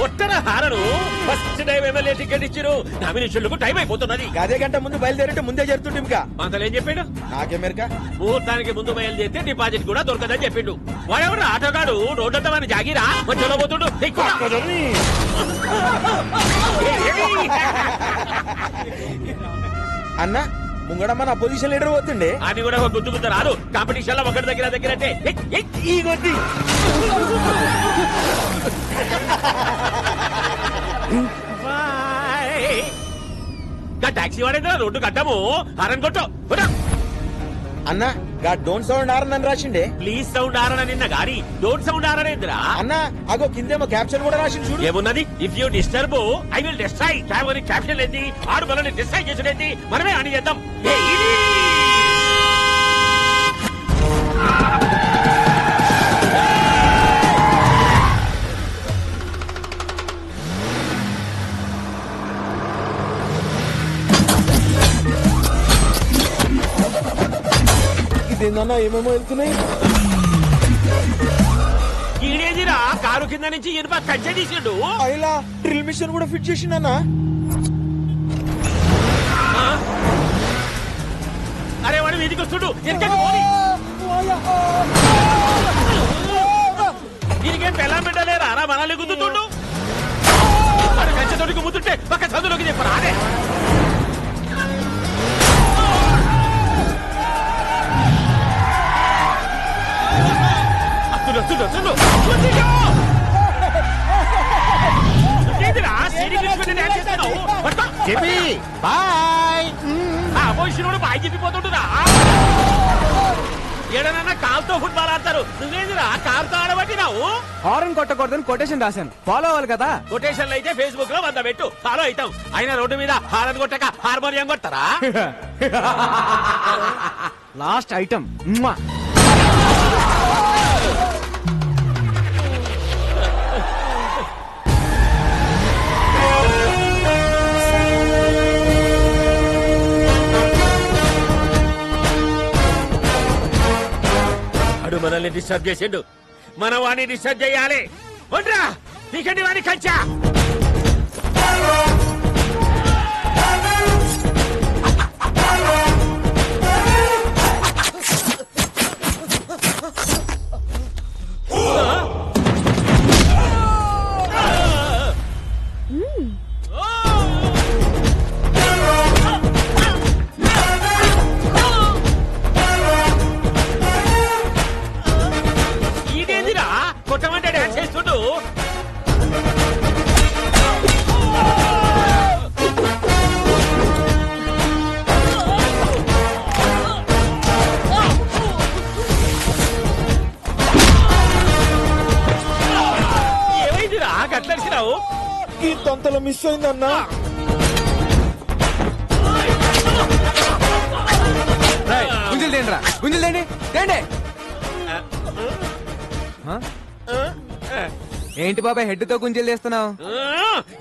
కొట్టరా horn. First time MLA ticket ఇచ్చిరు. నామినేషన్లకు టైం అయిపోతున్నది. అదే గంట ముందు బయలుదేరింటే ముందే జరుగుతుంది. ఇంకా అంతలో ఏం చెప్పాడు? నాకేమెరక. ముహూర్తానికి ముందు బయలుదేరితే డిపాజిట్ కూడా దొరకదని చెప్పిండు. వాడెవడు ఆటోగాడు రోడ్డంతా మన జాగిరా మధ్యలో పోతుండు. అన్న ముంగడ మన అపోజిషన్ లీడర్ పోతుండే. అని కూడా గుర్తుకుంటా రాదు. కాంపిటీషన్ లో ఒకటి దగ్గర అంటే ఈ కొద్ది టాక్సీ వాడేదా రోడ్డు కట్టాము. హారన్ కొట్టు. అన్న గా డోంట్ సౌండ్ ఆరన్ అని రాసిండే. ప్లీజ్ సౌండ్ ఆరన్ నిన్న గాని డోంట్ సౌండ్ ఆరన్ ఏందిరా అన్న అగో కిందేమో క్యాప్షన్ కూడా రాసింది చూడు. ఏమున్నది? If you disturb I will destroy. Caption ఏంది? ఆడు మనల్ని డిస్ట్రాయ్ చేసుడేంది? మనమే అని చేద్దాం. ఇదేందన్నా ఏమేమో వెళ్తున్నాయి. ఈడేదిరా కారు కింద నుంచి ఇనుప కచ్చే తీసిండు. అయిలా డ్రిల్ మిషన్ కూడా ఫిట్ చేసిండన్నా. అరే వాడు వీధికి వస్తుడు. దీనికేం పెళ్ళం పెట్టలేరా? రా మనల్ని గుద్దుతుండు. వాడు కంచెతోటికి ముద్దుంటే పక్క చదువులోకి చెప్పరా? అదే బాయ్ చెప్పిపోతుంటున్నా. ఏడనన్నా కాల్తో ఫుట్బాల్ ఆడతారు. నువ్వేందిరా కారుతో ఆడబట్టినావు? హారన్ కొట్టకూడదని కొటేషన్ రాశాను. ఫాలో అవ్వాలి కదా. కొటేషన్లు అయితే ఫేస్బుక్ లో 100 పెట్టు, ఫాలో అవుతాం. అయినా రోడ్డు మీద హారన్ కొట్టక హార్మోనియం కొడతారా? Last item. అడు మనల్ని డిస్టర్బ్ చేసిండు. మనం వాడిని డిస్టర్బ్ చేయాలి. ఒంట్రా నీకండి వాడిని కంచా. కొట్టమంటే డాన్స్ చేస్తుండు. ఏమైందిరా గట్లరిసినావు? ఈ తొంతలో మిస్ అయిందన్నా. గుంజలు తేండిరా, గుంజలు తేండి తేండి. ఏంటి బాబాయ్ హెడ్ తో గుంజలు చేస్తున్నావు?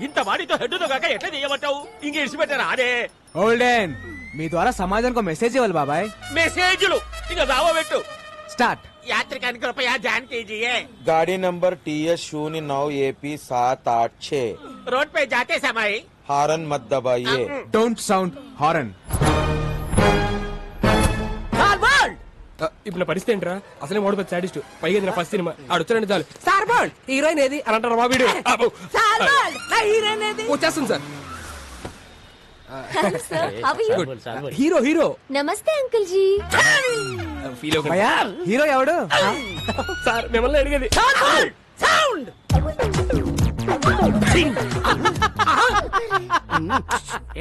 ఇంత వాడితో హెడ్ తో కాక ఎట్లా చేయమంటావు? ఇంక ఇడిచిపెట్టారా? అదే ఓల్డెన్ మీ ద్వారా సమాజానికి మెసేజ్ ఇవ్వాలి బాబాయ్. మెసేజ్లు ఇక రావబెట్టు. స్టార్ట్. యాత్రికానికి రూపాయ జాన్ कीजिए. गाड़ी नंबर TS09 AP 786. रोड पे जाते समय हारन मत दबाइए. Don't sound horn. ఇప్పుడు నా పరిస్థితి ఏంట్రా? అసలే మోడల్ పెద్ద సాడిస్ట్. పైగా ఇది నా ఫస్ట్ సినిమా. ఆడు వచ్చారంటే చాలు సార్ బాల్ హీరోయిన్ ఏది అని అంటారు. మా వీడియో వచ్చేస్తుంది సార్. Hero hero. నమస్తే అంకుల్ జీ. ఫీల్ హీరో ఎవడు? సార్ మిమ్మల్ని అడిగేది.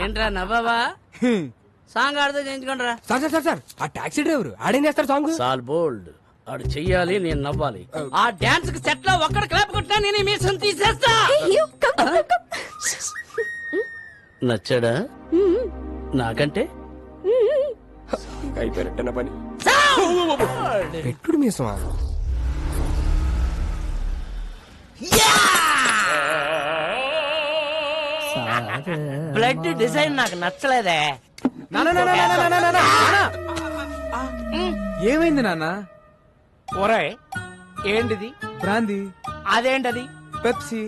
ఏంట్రా నవ్వావా? సాంగ్ ఆడితే చేయించుకోండి రా. సార్ సార్ సార్ సార్ ఆ టాక్సీ డ్రైవర్ ఆడేం చేస్తారు సాంగ్? సాల్ బోల్డ్. ఆడు చెయ్యాలి, నేను నవ్వాలి. ఆ డాన్స్ కి సెట్ లో ఒక్కడ క్లాప్ కొట్టినా నేను మీసం తీసేస్తా. నచ్చాడా? నాకంటే అయిపోయినట్టు పని. పెట్టుడు మీసమా? బ్లడ్ డిజైన్ నాకు నచ్చలేదే. ఏమైంది నాన్న? ఒరే ఏంటిది? బ్రాందీ. అదేంటది? పెప్సీ.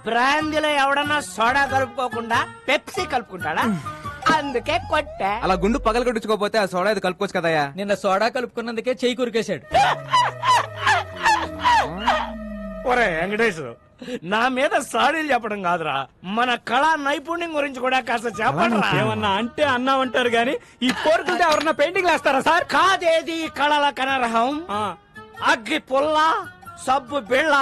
బ్రాందీలో ఎవడన్నా సోడా కలుపుకోకుండా పెప్సీ కలుపుకుంటాడా? అందుకే కొట్టా. అలా గుండు పగలు కొట్టించుకోపోతే ఆ సోడా ఇది కలుపుకోవచ్చు కదయ్యా. నిన్న సోడా కలుపుకున్నందుకే చెయ్యి కురికేశాడు. ఒరే వెంకటేష్, నా మీద సాడీలు చెప్పడం కాదురా, మన కళా నైపుణ్యం గురించి కూడా కాస్త చెప్పండి. ఏమన్నా అంటే అన్నామంటారు గాని ఈ కోరుకుంటే ఎవరన్నా పెయింటింగ్ వేస్తారా సార్? కాదేది కళల కనరహం, అగ్గి పుల్ల, సబ్బు బిళ్ళ,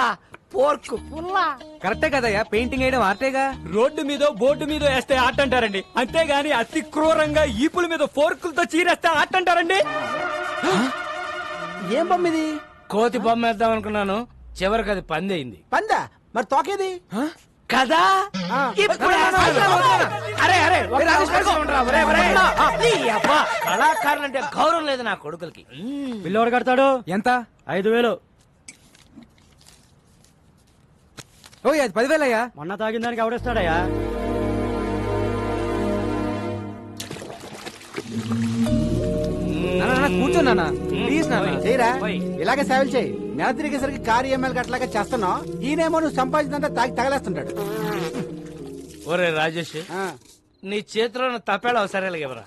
పోర్కు పుల్ల. కరెక్టే కదయ్యా, పెయింటింగ్ వేయడం ఆర్టేగా. రోడ్డు మీద బోర్డు మీద వేస్తే ఆట అంటారండి, అంతేగాని అతి క్రూరంగా ఈపుల మీద ఫోర్కులతో చీరేస్తే ఆట అంటారండి. ఏం బొమ్మిది? కోతి బొమ్మ వేద్దాం అనుకున్నాను, చివరికి అది పంది అయింది. పందా? మరి తోకేది? కదా ఇప్పుడు అరే అరే ఒక్క అవకాశం ఉండరా, ఒరే, ఒరే. నీ అబ్బా, కళాకారులంటే గౌరవం లేదు నా కొడుకులకి. బిల్లు ఎవరు కడతాడు? ఎంత? 5,000. ఓ అది 10,000 అయ్యా. మొన్న తాగిన దానికి ఎవడేస్తాడయ్యా? కూర్చో నాన్న, ప్లీజ్ నాన్న. చేయరా, ఇలాగే సేవలు చేయి. నెల తిరిగేసరికి కారు ఈఎంఐలు అట్లాగే చేస్తున్నావు. ఈయనేమో నువ్వు సంపాదించినంత తాగి తగలేస్తుంటాడు. ఒరే రాజేష్, ఆ, నీ చేతిలో ఉన్న తపేళ అవసరాలు ఇవ్వరా.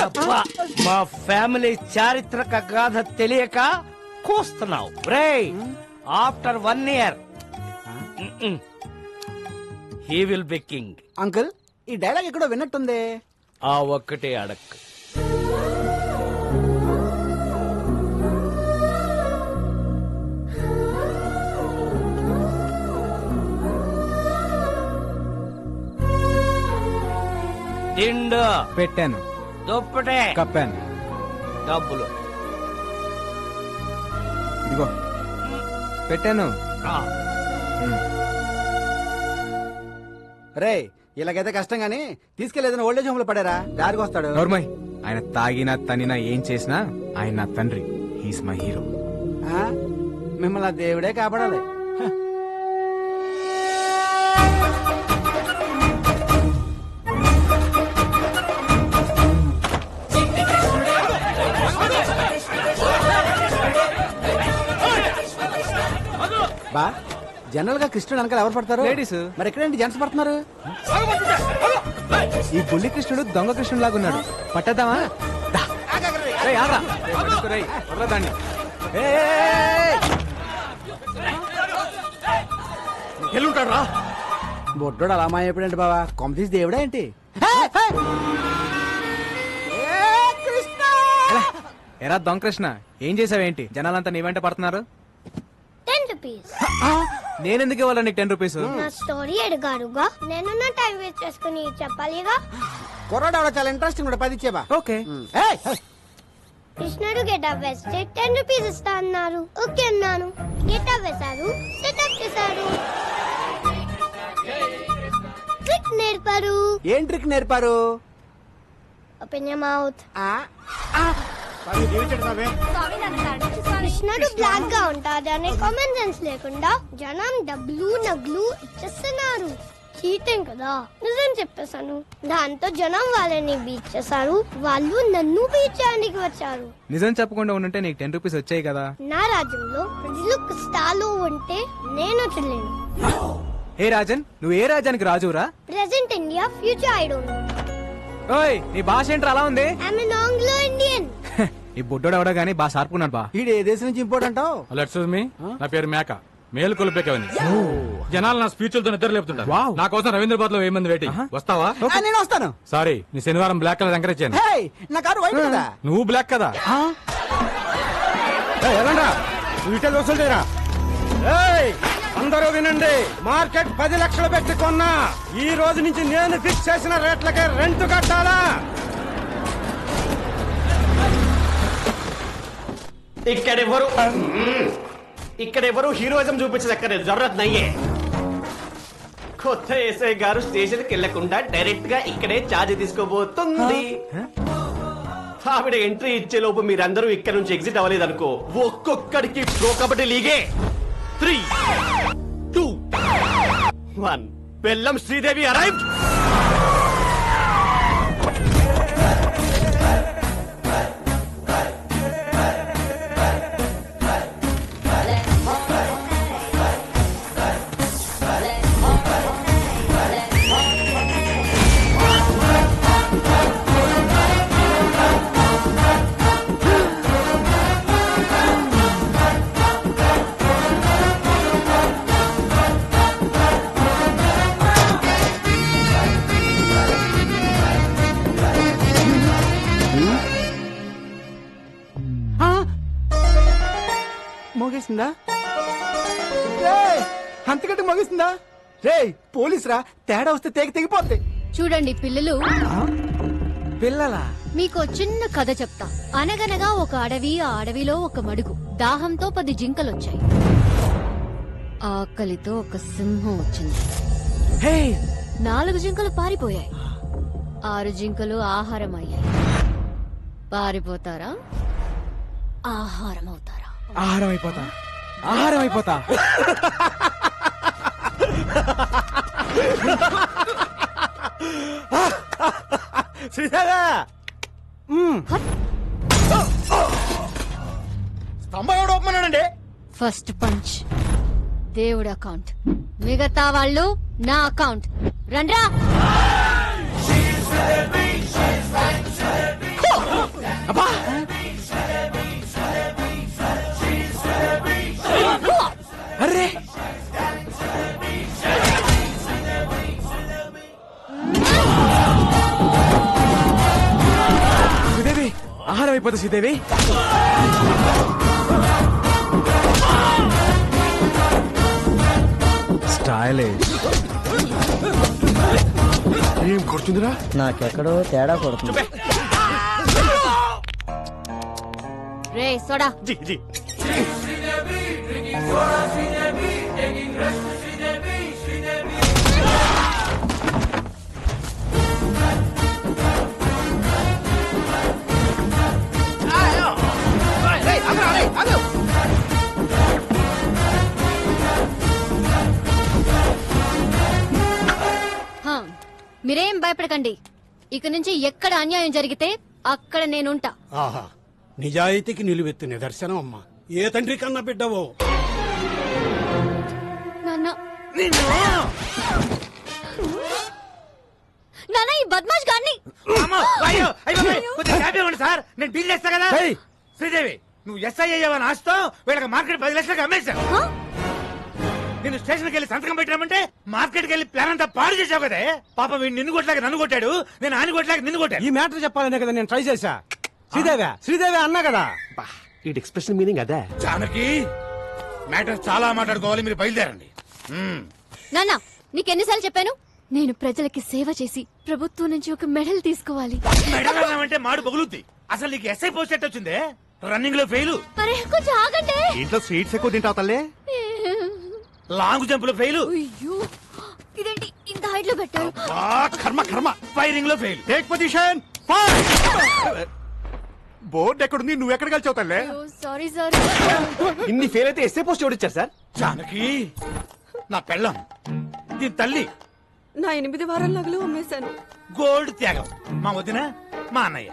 అబ్బా, మా ఫ్యామిలీ చారిత్రక గాథ తెలియక కూస్తున్నావు రే. After 1 year he will be king. Uncle, ఈ డైలాగ్ ఎక్కడో విన్నట్టుంది. ఆ ఒక్కటే అడక్. దిండు పెట్టాను, దుప్పటే కప్పాను, డబ్బులు ఇదిగో పెట్టాను. రే, ఇలాగైతే కష్టం గానీ తీసుకెళ్లేదని ఓల్డేజ్ హోమ్ లో పడారా, దారికి వస్తాడు. నోర్మయ్, ఆయన తాగినా తనినా ఏం చేసినా ఆయన నా తండ్రి. He's my hero. ఆ, మిమ్మల్ని ఆ దేవుడే కాపాడాలి. బా, జనరల్ గా కృష్ణుడు వెనకాల ఎవరు పడతారు? లేడీస్. మరి ఎక్కడేంటి జెంట్స్ పడుతున్నారు? ఈ బుల్లి కృష్ణుడు దొంగ కృష్ణుడు లాగున్నాడు, పట్టద్దామా? దా. రేయ్, ఆగ్రా. రేయ్, పట్టుకో రేయ్, వదలరా దాన్ని. ఎల్లుంటాడు రా. బొడ్డోడు అలా మాయపడండి బావా, కొమ్మ తీసి దేవుడా ఏంటి? ఎరా దొంగ కృష్ణ, ఏం చేసావేంటి? జనాలంతా నీ వెంట పడుతున్నారు. 10 rupees. నేనెందుకు ఇవ్వాలి నీకు 10 రూపీస్? నా స్టోరీ అడిగారుగా, నేను నా టైం వేస్ట్ చేసుకుని చెప్పాలిగా. కుర్రాడు చాలా ఇంట్రెస్టింగ్ కూడా 10 ఇచ్చేబా. ఓకే. కృష్ణుడు గెటప్ వేస్తే 10 rupees ఇస్తా అన్నారు. ఓకే అన్నాను. గెటప్ వేశారు, సెటప్ చేశారు, ట్రిక్ నేర్పారు. ఏం ట్రిక్ నేర్పారు? Open your mouth. ఆ, ఆ. కృష్ణుడు బ్లాక్ గా ఉంటాడనే కామన్ సెన్స్ లేకుండా జనం డబ్బులు నగ్లు ఇచ్చేస్తున్నారు. చీటింగ్ కదా. నిజం చెప్పేశాను. దాంతో జనం వాళ్ళని బీచ్ చేశారు, వాళ్ళు నన్ను బీచ్ చేయడానికి వచ్చారు. నిజం చెప్పకుండా ఉంటే నీకు 10 రూపీస్ వచ్చాయి కదా. నా రాజ్యంలో ప్రజలు కష్టాలు ఉంటే నేను చెల్లేను. ఏ రాజన్, నువ్వు ఏ రాజ్యానికి రాజురా? Present India, future I don't know. ఓయ్, నీ భాష ఏంట్రా అలా ఉంది? I'm an Anglo Indian. ఈ బుడ్డోడు ఎవడో గానీ బాగా షార్పుకున్నాడు బా. ఈడు ఏ దేశం నుంచి ఇంపోర్ట్ అంటావు? ఎక్స్క్యూజ్ మీ, నా పేరు మేక, మేలు కొలిపేకవని. జనాలు నా స్పీచ్లతో నిద్ర లేపుతుంటారు. వావ్. నా కోసం రవీంద్రబాద్ లో 1000 మంది వెయిటింగ్. వస్తావా? ఆ, నేను వస్తాను. సారీ, నీ శనివారం బ్లాక్ కలర్ ఎంకరేజ్ చేయను. హే, నా కారు వైట్ కదా. నువ్వు బ్లాక్ కదా. వసూలు చేయరా. అందరూ వినండి, మార్కెట్ 10 లక్షలు పెట్టి కొన్నా. ఈ రోజు నుంచి నేను ఫిక్స్ చేసిన రేట్లకే రెంట్ కట్టాలా? ఇక్కడెవరు హీరోయిజం చూపించదక్కర్లేదు, జరూరత్ నయ్యే. కొత్త ఎస్ఐ గారు స్టేషన్ కి వెళ్లకుండా డైరెక్ట్ గా ఇక్కడే ఛార్జ్ తీసుకోబోతుంది. ఆవిడ ఎంట్రీ ఇచ్చే లోపు మీరందరూ ఇక్కడ నుంచి ఎగ్జిట్ అవ్వలేదనుకో, ఒక్కొక్కడికి ప్రో కబడ్డీ లీగే 3, 2, 1. బెల్లం శ్రీదేవి అరైవ్డ్. మోగేసిందా అంతకంటే మోగేసిందా రే పోలీస్ రా తేడా వస్తే తెగిపోద్ది చూడండి పిల్లలు, పిల్లలా? మీకు చిన్న కథ చెప్తా. అనగనగా ఒక అడవి, ఆ అడవిలో ఒక మడుగు. దాహంతో 10 జింకలొచ్చాయి. ఆకలితో ఒక సింహం వచ్చింది. 4 జింకలు పారిపోయాయి. 6 జింకలు ఆహారం అయ్యాయి. పారిపోతారా, ఆహారం అవుతారా? ఆహారం అయిపోతా, ఆహారం అయిపోతా. శ్రీదేవా స్తంభం ఎవడు ఒప్పమన్నాడండి ఫస్ట్ పంచ్ దేవుడి అకౌంట్, మిగతా వాళ్ళు నా అకౌంట్. రండ్రా. అరే శ్రీదేవి, ఆహారం అయిపోతా శ్రీదేవి. స్టైల్ ఏం కొడుతుందిరా? నాకెక్కడో తేడా కొడుతుంది. రే సోడా. జీ జీ హా, మీరేం భయపడకండి. ఇక నుంచి ఎక్కడ అన్యాయం జరిగితే అక్కడ నేనుంటా. ఆహా, నిజాయితీకి నిలువెత్తు నిదర్శనం అమ్మా. ఏ తండ్రి కన్నా బిడ్డవో. నాన్న, నాన్న ఈ బద్మాష్ గాన్ని. సార్ నేను డీల్ చేస్తా కదా. శ్రీదేవి, నువ్వు ఎస్ఐ అయ్యావని ఆశతో వీళ్ళకి మార్కెట్ 10 లక్షలకు అమ్మేశావు. నేను స్టేషన్కి వెళ్ళి సంతకం పెట్టామంటే మార్కెట్కి వెళ్ళి ప్లాన్ అంతా పాడు చేసావు కదే. పాప వీడు నిన్ను కొట్లాగా నన్ను కొట్టాడు, నేను ఆయన కొట్లాగా నిన్ను కొట్టాను. ఈ మ్యాటర్ చెప్పాలనే కదా నేను ట్రై చేశా. శ్రీదేవి అన్నా కదా. ఈ ఎక్స్ప్రెషన్ మీనింగ్ అదే. జానకి, మ్యాటర్ చాలా మాట్లాడుకోవాలి, మీరు బయలుదేరండి. నాన్న, నీకెన్నిసార్లు చెప్పాను? నేను ప్రజలకి సేవ చేసి ప్రభుత్వం నుంచి ఒక మెడల్ తీసుకోవాలి. మెడల్ అన్నామంటే మాడు పగులుద్ది. అసలు నీకు ఎస్ఐ పోస్ట్ ఎట్ వచ్చిందే? రన్నింగ్ లో ఫెయిల్, అరే కొంచెం ఆగండి. ఇంట్లో స్వీట్స్ ఎక్కువ తింటావు తల్లే. లాంగ్ జంప్ లో ఫెయిల్, అయ్యో, ఇదేంటి ఇంత హైట్ లో పెట్టారు? కర్మ ఫైరింగ్ లో ఫెయిల్. Take position. బోర్డు ఎక్కడుంది? నువ్వు ఎక్కడ కలిసావు తల్లే? Sorry sir. ఇన్ని ఫెయిల్ అయితే ఎస్ఏ పోస్ట్ ఎవరిచ్చారు సార్? జానకి, నా పెళ్ళం, దీని తల్లి, నా 8 వారాల నగలు అమ్మేశాను. గోల్డ్ త్యాగం. మా వదిన, మా అన్నయ్య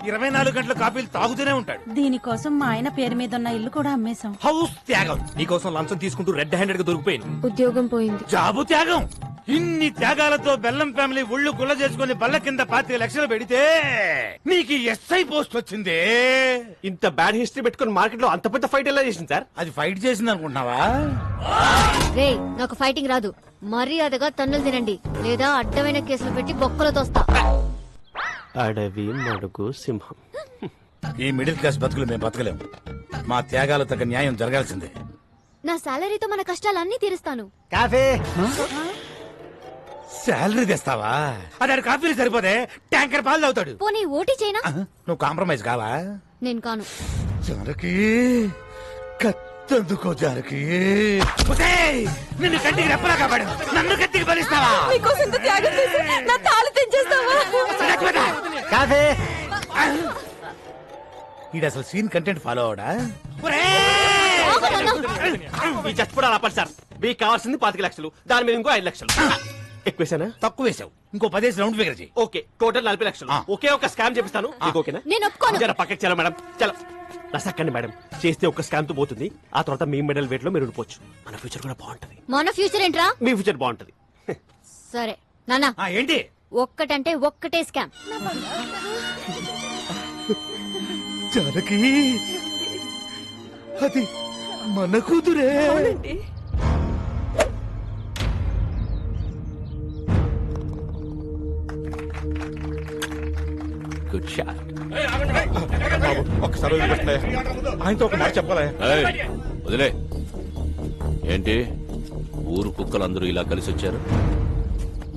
24 గంటల కాఫీలు తాగుతూనే ఉంటాడు. దీనికోసం మా ఆయన పేరు మీద ఉన్న ఇల్లు కూడా అమ్మేశాం. హౌస్ త్యాగం. నీకోసం లంచం తీసుకుంటూ రెడ్ హ్యాండెడ్ గా దొరికిపోయింది. ఉద్యోగం పోయింది. జాబు త్యాగం. ఇన్ని త్యాగాలతో బెల్లం ఫ్యామిలీ ఒళ్ళు గుల్ల చేసుకుని బల్ల కింద 25 లక్షలు పెడితే నీకు ఎస్ఐ పోస్ట్ వచ్చింది. ఇంత బ్యాడ్ హిస్టరీ పెట్టుకుని మార్కెట్ లో అంత పెద్ద ఫైట్ ఎలా చేసింది సార్? అది ఫైట్ చేసింది అనుకుంటున్నావా? రే, నాకు ఫైటింగ్ రాదు. మర్యాదగా తన్నులు తినండి, లేదా అడ్డమైన కేసులు పెట్టి బొక్కలు తోస్తా. అడవి, మడుగు, సింహం. ఈ మిడిల్ క్లాస్ బతుకులు మేము బతకలేము. మా త్యాగాలు తగ్గ న్యాయం జరగాల్సిందే. నా సాలరీతో మన కష్టాలన్నీ తీరుస్తాను. కాఫీ. శాలరీ తెస్తావా? అదే కాఫీలు సరిపోతే ట్యాంకర్ పాలు తాగుతాడు. పోనీ ఓటీ చేయనా? నువ్వు కాంప్రమైజ్ కావా? నేను కాను. జానకి, కత్తందుకో జానకి. నిన్ను కంటికి రెప్పలా కాపాడు, నన్ను కత్తికి బలిస్తావా? నీకోసం ఇంత త్యాగం చేసి నా తాళి తెంచేస్తావా? కాఫీ. ఈడు అసలు సీన్ కంటెంట్ ఫాలో అవడా? ఈ చచ్చిపోవడాలు ఆపాలి సార్. మీకు కావాల్సింది 25 లక్షలు, దాని మీద ఇంకో 5 లక్షలు. ఎక్కువేసానా? తక్కువ వేసావు, ఇంకో 10 రౌండ్ ఫిగర్ చేయి. ఓకే, టోటల్ 40 లక్షలు. ఒకే ఒక స్కామ్ చేపిస్తాను. మీకు ఓకేనా? నేను ఒప్పుకోను. జర పక్కకి చలో మేడం, చలో. రసక్కండి మేడం, చేస్తే ఒక స్కామ్ తో పోతుంది. ఆ తర్వాత మీ మెడల్ వెయిట్ లో మీరు ఉండిపోవచ్చు. మన ఫ్యూచర్ కూడా బాగుంటది. మన ఫ్యూచర్ ఏంట్రా? మీ ఫ్యూచర్ బాగుంటది. సరే నాన్న, ఏంటి ఒక్కటంటే ఒక్కటే స్కామ్. జానకి, అది మన కూతురే. Good shot. ఒక్కసారి ఆయనతో ఒక మాట చెప్పాలి. వదిలే. ఏంటి ఊరు కుక్కలందరూ ఇలా కలిసి వచ్చారు?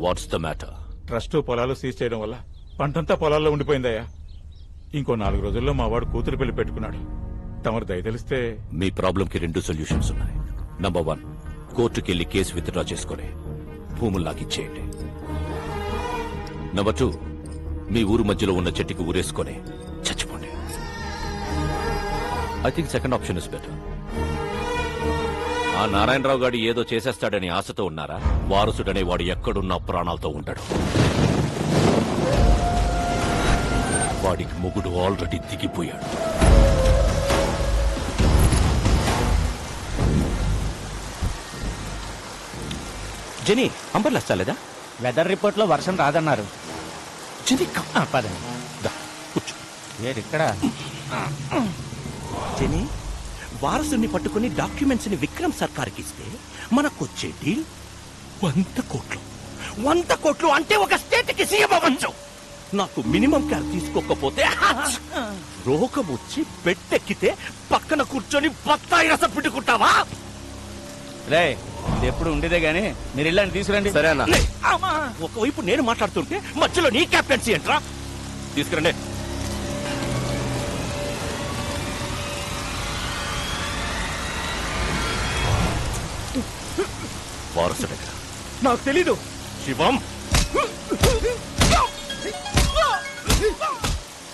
What's the matter? ట్రస్ట్ పొలాలు సీజ్ చేయడం వల్ల పంటంతా పొలాల్లో ఉండిపోయిందయ్యా. ఇంకో 4 రోజుల్లో మా వాడు కూతురు పెళ్లి పెట్టుకున్నాడు. తమరు దయ తెలిస్తే. మీ ప్రాబ్లం కి 2 సొల్యూషన్స్ ఉన్నాయి. నంబర్ 1, కోర్టుకెళ్లి కేసు విత్డ్రా చేసుకుని భూములు లాగిచ్చేయండి. నంబర్ 2, మీ ఊరు మధ్యలో ఉన్న చెట్టుకి ఊరేసుకొని చచ్చిపోండి. I think second option is better. ఆ నారాయణరావు గారు ఏదో చేసేస్తాడని ఆశతో ఉన్నారా? వారసుడనే వాడు ఎక్కడున్నా ప్రాణాలతో ఉంటాడు. వాడికి మొగుడు ఆల్రెడీ దిగిపోయాడు. జని అంబర్లు వస్తాలేదా? వెదర్ రిపోర్ట్ లో వర్షం రాదన్నారు. జని పదండి. కూర్చో. ఇక్కడ జని, వారసుని పట్టుకుని డాక్యుమెంట్స్ ని విక్రమ్ సర్కార్కి ఇస్తే మనకొచ్చే డీల్ 100 కోట్లు. 100 కోట్లు అంటే ఒక స్టేట్ కి సీఎం అవ్వచ్చు. నాకు మినిమం కేర్ తీసుకోకపోతే రోగం వచ్చి బెట్టెక్కితే పక్కన కూర్చొని బత్తాయి రసం పిండుకుంటావా? రే, ఇది ఎప్పుడు ఉండేదే గానీ మీరు ఇల్లని తీసుకురండి. సరే అన్న. ఒకవైపు నేను మాట్లాడుతుంటే మధ్యలో నీ క్యాప్టెన్సీ ఏంట్రా? తీసుకురండి. వారసుడు నాకు తెలీదు. శివం.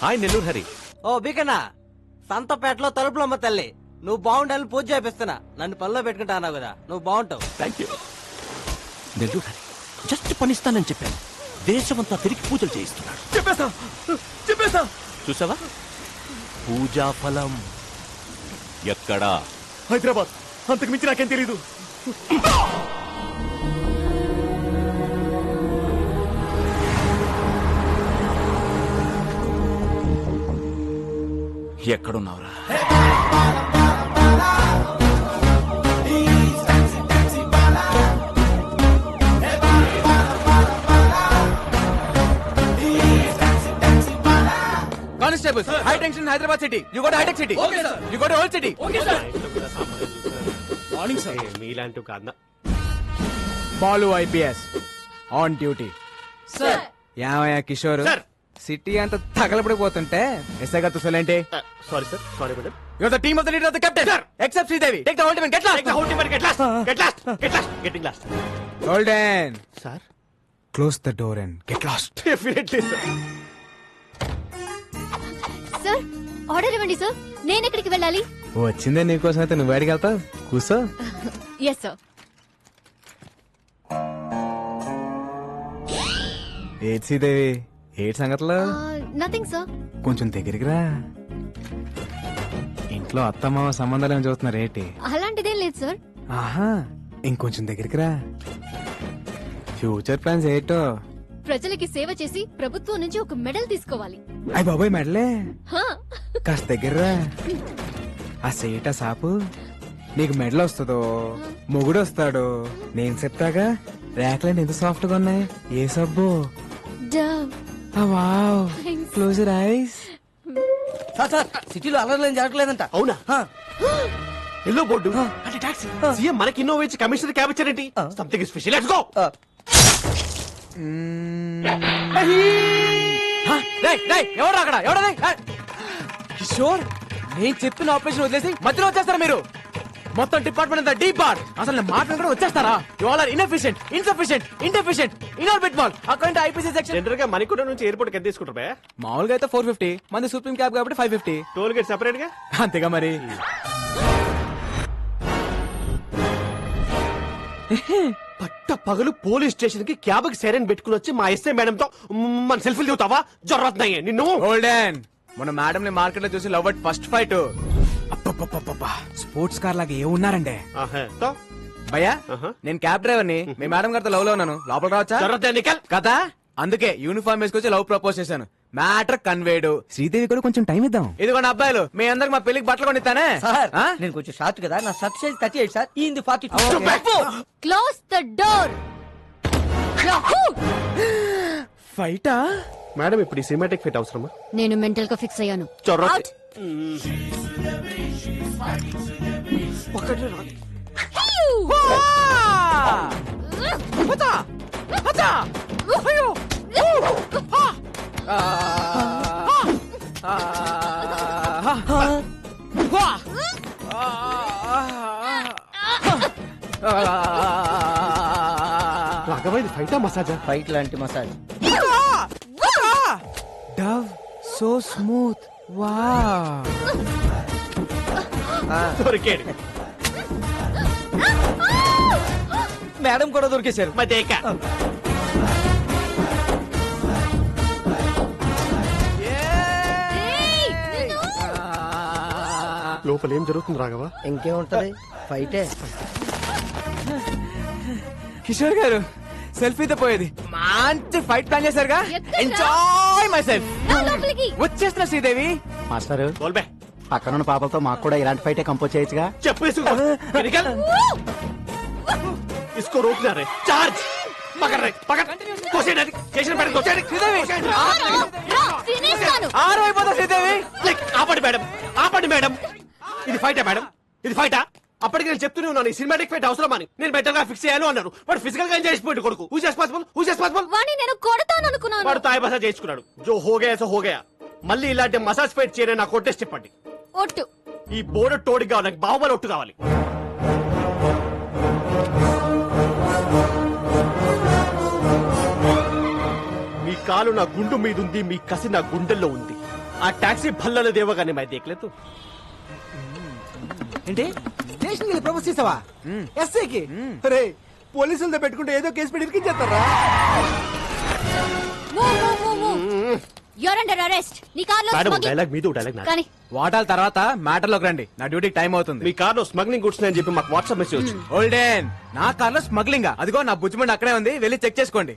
హాయ్ నెల్లూరు హరి. ఓ బికనా, సంతపేటలో తలుపులమ్మ తల్లి, నువ్వు బాగుండాలని పూజ చేపిస్తున్నా. నన్ను పనిలో పెట్టుకుంటా అన్నావు కదా, నువ్వు బాగుంటావు. Thank you. Nellore Hari just పనిస్తానని చెప్పాను. దేశమంతా తిరిగి పూజలు చేయిస్తున్నాడు. చెప్పేస్తా. చూసావా? పూజా ఫలం ఎక్కడా? హైదరాబాద్. అంతకు మించి నాకేం తెలీదు. ఎక్కడున్నావురా? Constable, high tension Hyderabad city. You go to hitech city. You go to old city. Morning sir. మీలాంటి ఒక అన్న Balu IPS on duty. Sir. యామయ్య కిషోర్, సిటీ అంతా తగలబడిపోతుంటే ఎస్ఐ గారు చూసాలేంటి? Sorry sir, sorry madam. You are the team of the leader of the captain except Sridevi. Take the whole team and get lost. Golden sir, close the door and get lost. Definitely sir. Sir, order ఇవ్వండి sir. నేను ఎక్కడికి వెళ్ళాలి? వచ్చిందే నీకోసం అయితే నువ్వు బయటికి వెళ్తావు. కూర్చో. Yes sir. ఏడ్ శ్రీదేవి, ఏడ్ సంగతులు? Nothing sir. కొంచెం దగ్గరికి రా. ఇంట్లో అత్తమ్మ సంబంధాలు ఏమి చూస్తున్నారు ఏంటి? అలాంటిదేం లేదు సార్. ఆహా, ఇంకొంచెం దగ్గరికి రా. ఫ్యూచర్ ప్లాన్స్ ఏంటో? ప్రజలకి సేవ చేసి ప్రభుత్వం నుంచి ఒక మెడల్ తీసుకోవాలి. అయ్య బాబాయ్, మెడలే? హా. కాస్త దగ్గర రా. ఆ సేట సాపు నీకు మెడల్ వస్తుందో మొగుడు వస్తాడో నేను చెప్తాగా. ర్యాక్లన్నీ ఎంత సాఫ్ట్ గా ఉన్నాయి. ఏ సబ్బు? Wow, close your eyes. Sir, సిటీలో అలర్లేం జరగలేదంట. అవునా? ఎల్లో బోర్డు అంటే టాక్సీ. సీఎం మనకి ఇన్నోవా ఇచ్చి కమిషనర్ క్యాబ్ ఇచ్చారేంటి? Something special. Let's go. ఎవరు అక్కడ? ఎవడది? కిషోర్, నేను చెప్పిన ఆపరేషన్ వదిలేసి మధ్యలో వచ్చేస్తారా మీరు? మొత్తం డిపార్ట్మెంట్ అంతా డీప్ బార్. అసలు నేను మాట్లాడుకుంటే వచ్చేస్తారా? You all are inefficient, insufficient, indeficient, Inorbit mall. Account IPC section. General గా మణికొండ నుంచి ఎయిర్పోర్ట్ ఎంత తీసుకుంటారు బే? మామూలుగా అయితే 450, మంది సుప్రీం క్యాబ్ కాబట్టి 550. టోల్ గేట్ సెపరేట్ గా. అంతేగా మరి. పట్ట పగలు పోలీస్ స్టేషన్ కి క్యాబ్ కి సైరన్ పెట్టుకుని వచ్చి మా ఎస్ఐ మేడం తో మన సెల్ఫీలు దిగుతావా? జరుగుతున్నాయి నిన్ను. గోల్డెన్, మన మేడం ని మార్కెట్ లో చూసి love at first fight. Sports car లాగా ఏ ఉన్నారండి భయ్యా. నేను క్యాబ్ డ్రైవర్ ని, మీ మేడం గారితో లవ్ లో ఉన్నాను. లోపల రావచ్చా? కదా, అందుకే యూనిఫామ్ వేసుకొచ్చి లవ్ ప్రపోజ్ చేశాను. Matter conveyed. శ్రీదేవి కూడా కొంచెం టైం ఇద్దాం. ఇదిగోండి అబ్బాయిలు, మీ అందరికి మా పెళ్లికి బట్టలు కొనిస్తానే. సార్, నేను కొంచెం షార్ట్ కదా, నా షర్ట్ సైజ్ 38 సార్. ఈ 42. Close the door. ఫైటా? మేడం, ఇప్పుడు ఈ సినిమాటిక్ ఫిట్ అవసరమా? నేను మెంటల్ గా ఫిక్స్ అయ్యాను. చొర్ర. రాఘవ ఇది ఫైటా మసాజా? ఫైట్ లాంటి మసాజ్. Dove so smooth. వా దొరికాడు. మేడం కూడా దొరికేశారు. మదేక లోపల ఏం జరుగుతుంది రాఘవ? ఇంకేముంటది, ఫైటే. కిషోర్ గారు సెల్ఫీతో పోయేది మంచి ఫైట్ ప్లాన్ చేశారుగా. Enjoy myself. వచ్చేస్తున్నా శ్రీదేవి. మాస్టర్ బోల్బే పక్కనున్న పాపలతో మాకు కూడా ఇలాంటి ఫైటే కంపోజ్ చేయొచ్చుగా. చెప్పు इसको रोकना रे. चार्ज पकड़ रे, पकड़. कोसे डाली स्टेशन पर कोसे. శ్రీదేవి ఆరు అయిపోతా. శ్రీదేవి ఆపండి మేడం, ఆపండి మేడం. ఇది ఫైటా మేడం? ఇది ఫైటా? అప్పటికి నేను చెప్తూనే ఉన్నాను ఈ సినిమాటిక్ ఫైట్ అవసరం అని. నేను బెటర్ గా ఫిక్స్ చేయాలి అన్నారు. బట్ ఫిజికల్ గా ఎంజాయ్ చేసిపోయింది కొడుకు. Who's responsible? వాణ్ణి నేను కొడతాను అనుకున్నాను. వాడు తాయి మసాజ్ చేసుకున్నాడు. జో హోగయా సో హోగయా. మళ్ళీ ఇలాంటి మసాజ్ ఫైట్ చేయని నాకు కొట్టేసి చెప్పండి. ఒట్టు. ఈ బోర్డు తోడు కావాలి, నాకు బాహుబలి ఒట్టు కావాలి. మీ కాలు నా గుండు మీద ఉంది, మీ కసి నా గుండెల్లో ఉంది. ఆ టాక్సీ భల్లలు దేవగానే మై దేఖలేదు. ఏంటి స్టేషన్ కి ప్రపోజ్ చేసావా? ఎస్ఐకి రే పోలీసులతో పెట్టుకుంటే ఏదో కేసు పెట్టి ఇరికించేస్తారా? You're under arrest. నీ కార్లో మేడం స్మగ్లింగ్. డైలాగ్ మీదు డైలాగ్ నా. కానీ వాటాల తర్వాత మ్యాటర్ లోకి రండి. నా డ్యూటీకి టైం అవుతుంది. మీ కార్లో స్మగ్లింగ్ గుడ్స్ అని చెప్పి మాకు వాట్సాప్ మెసేజ్ వచ్చింది. ఓల్డెన్ నా కార్లో స్మగ్లింగ్. అదిగో నా బుజ్జిమండి అక్కడే ఉంది, వెళ్ళి చెక్ చేసుకోండి.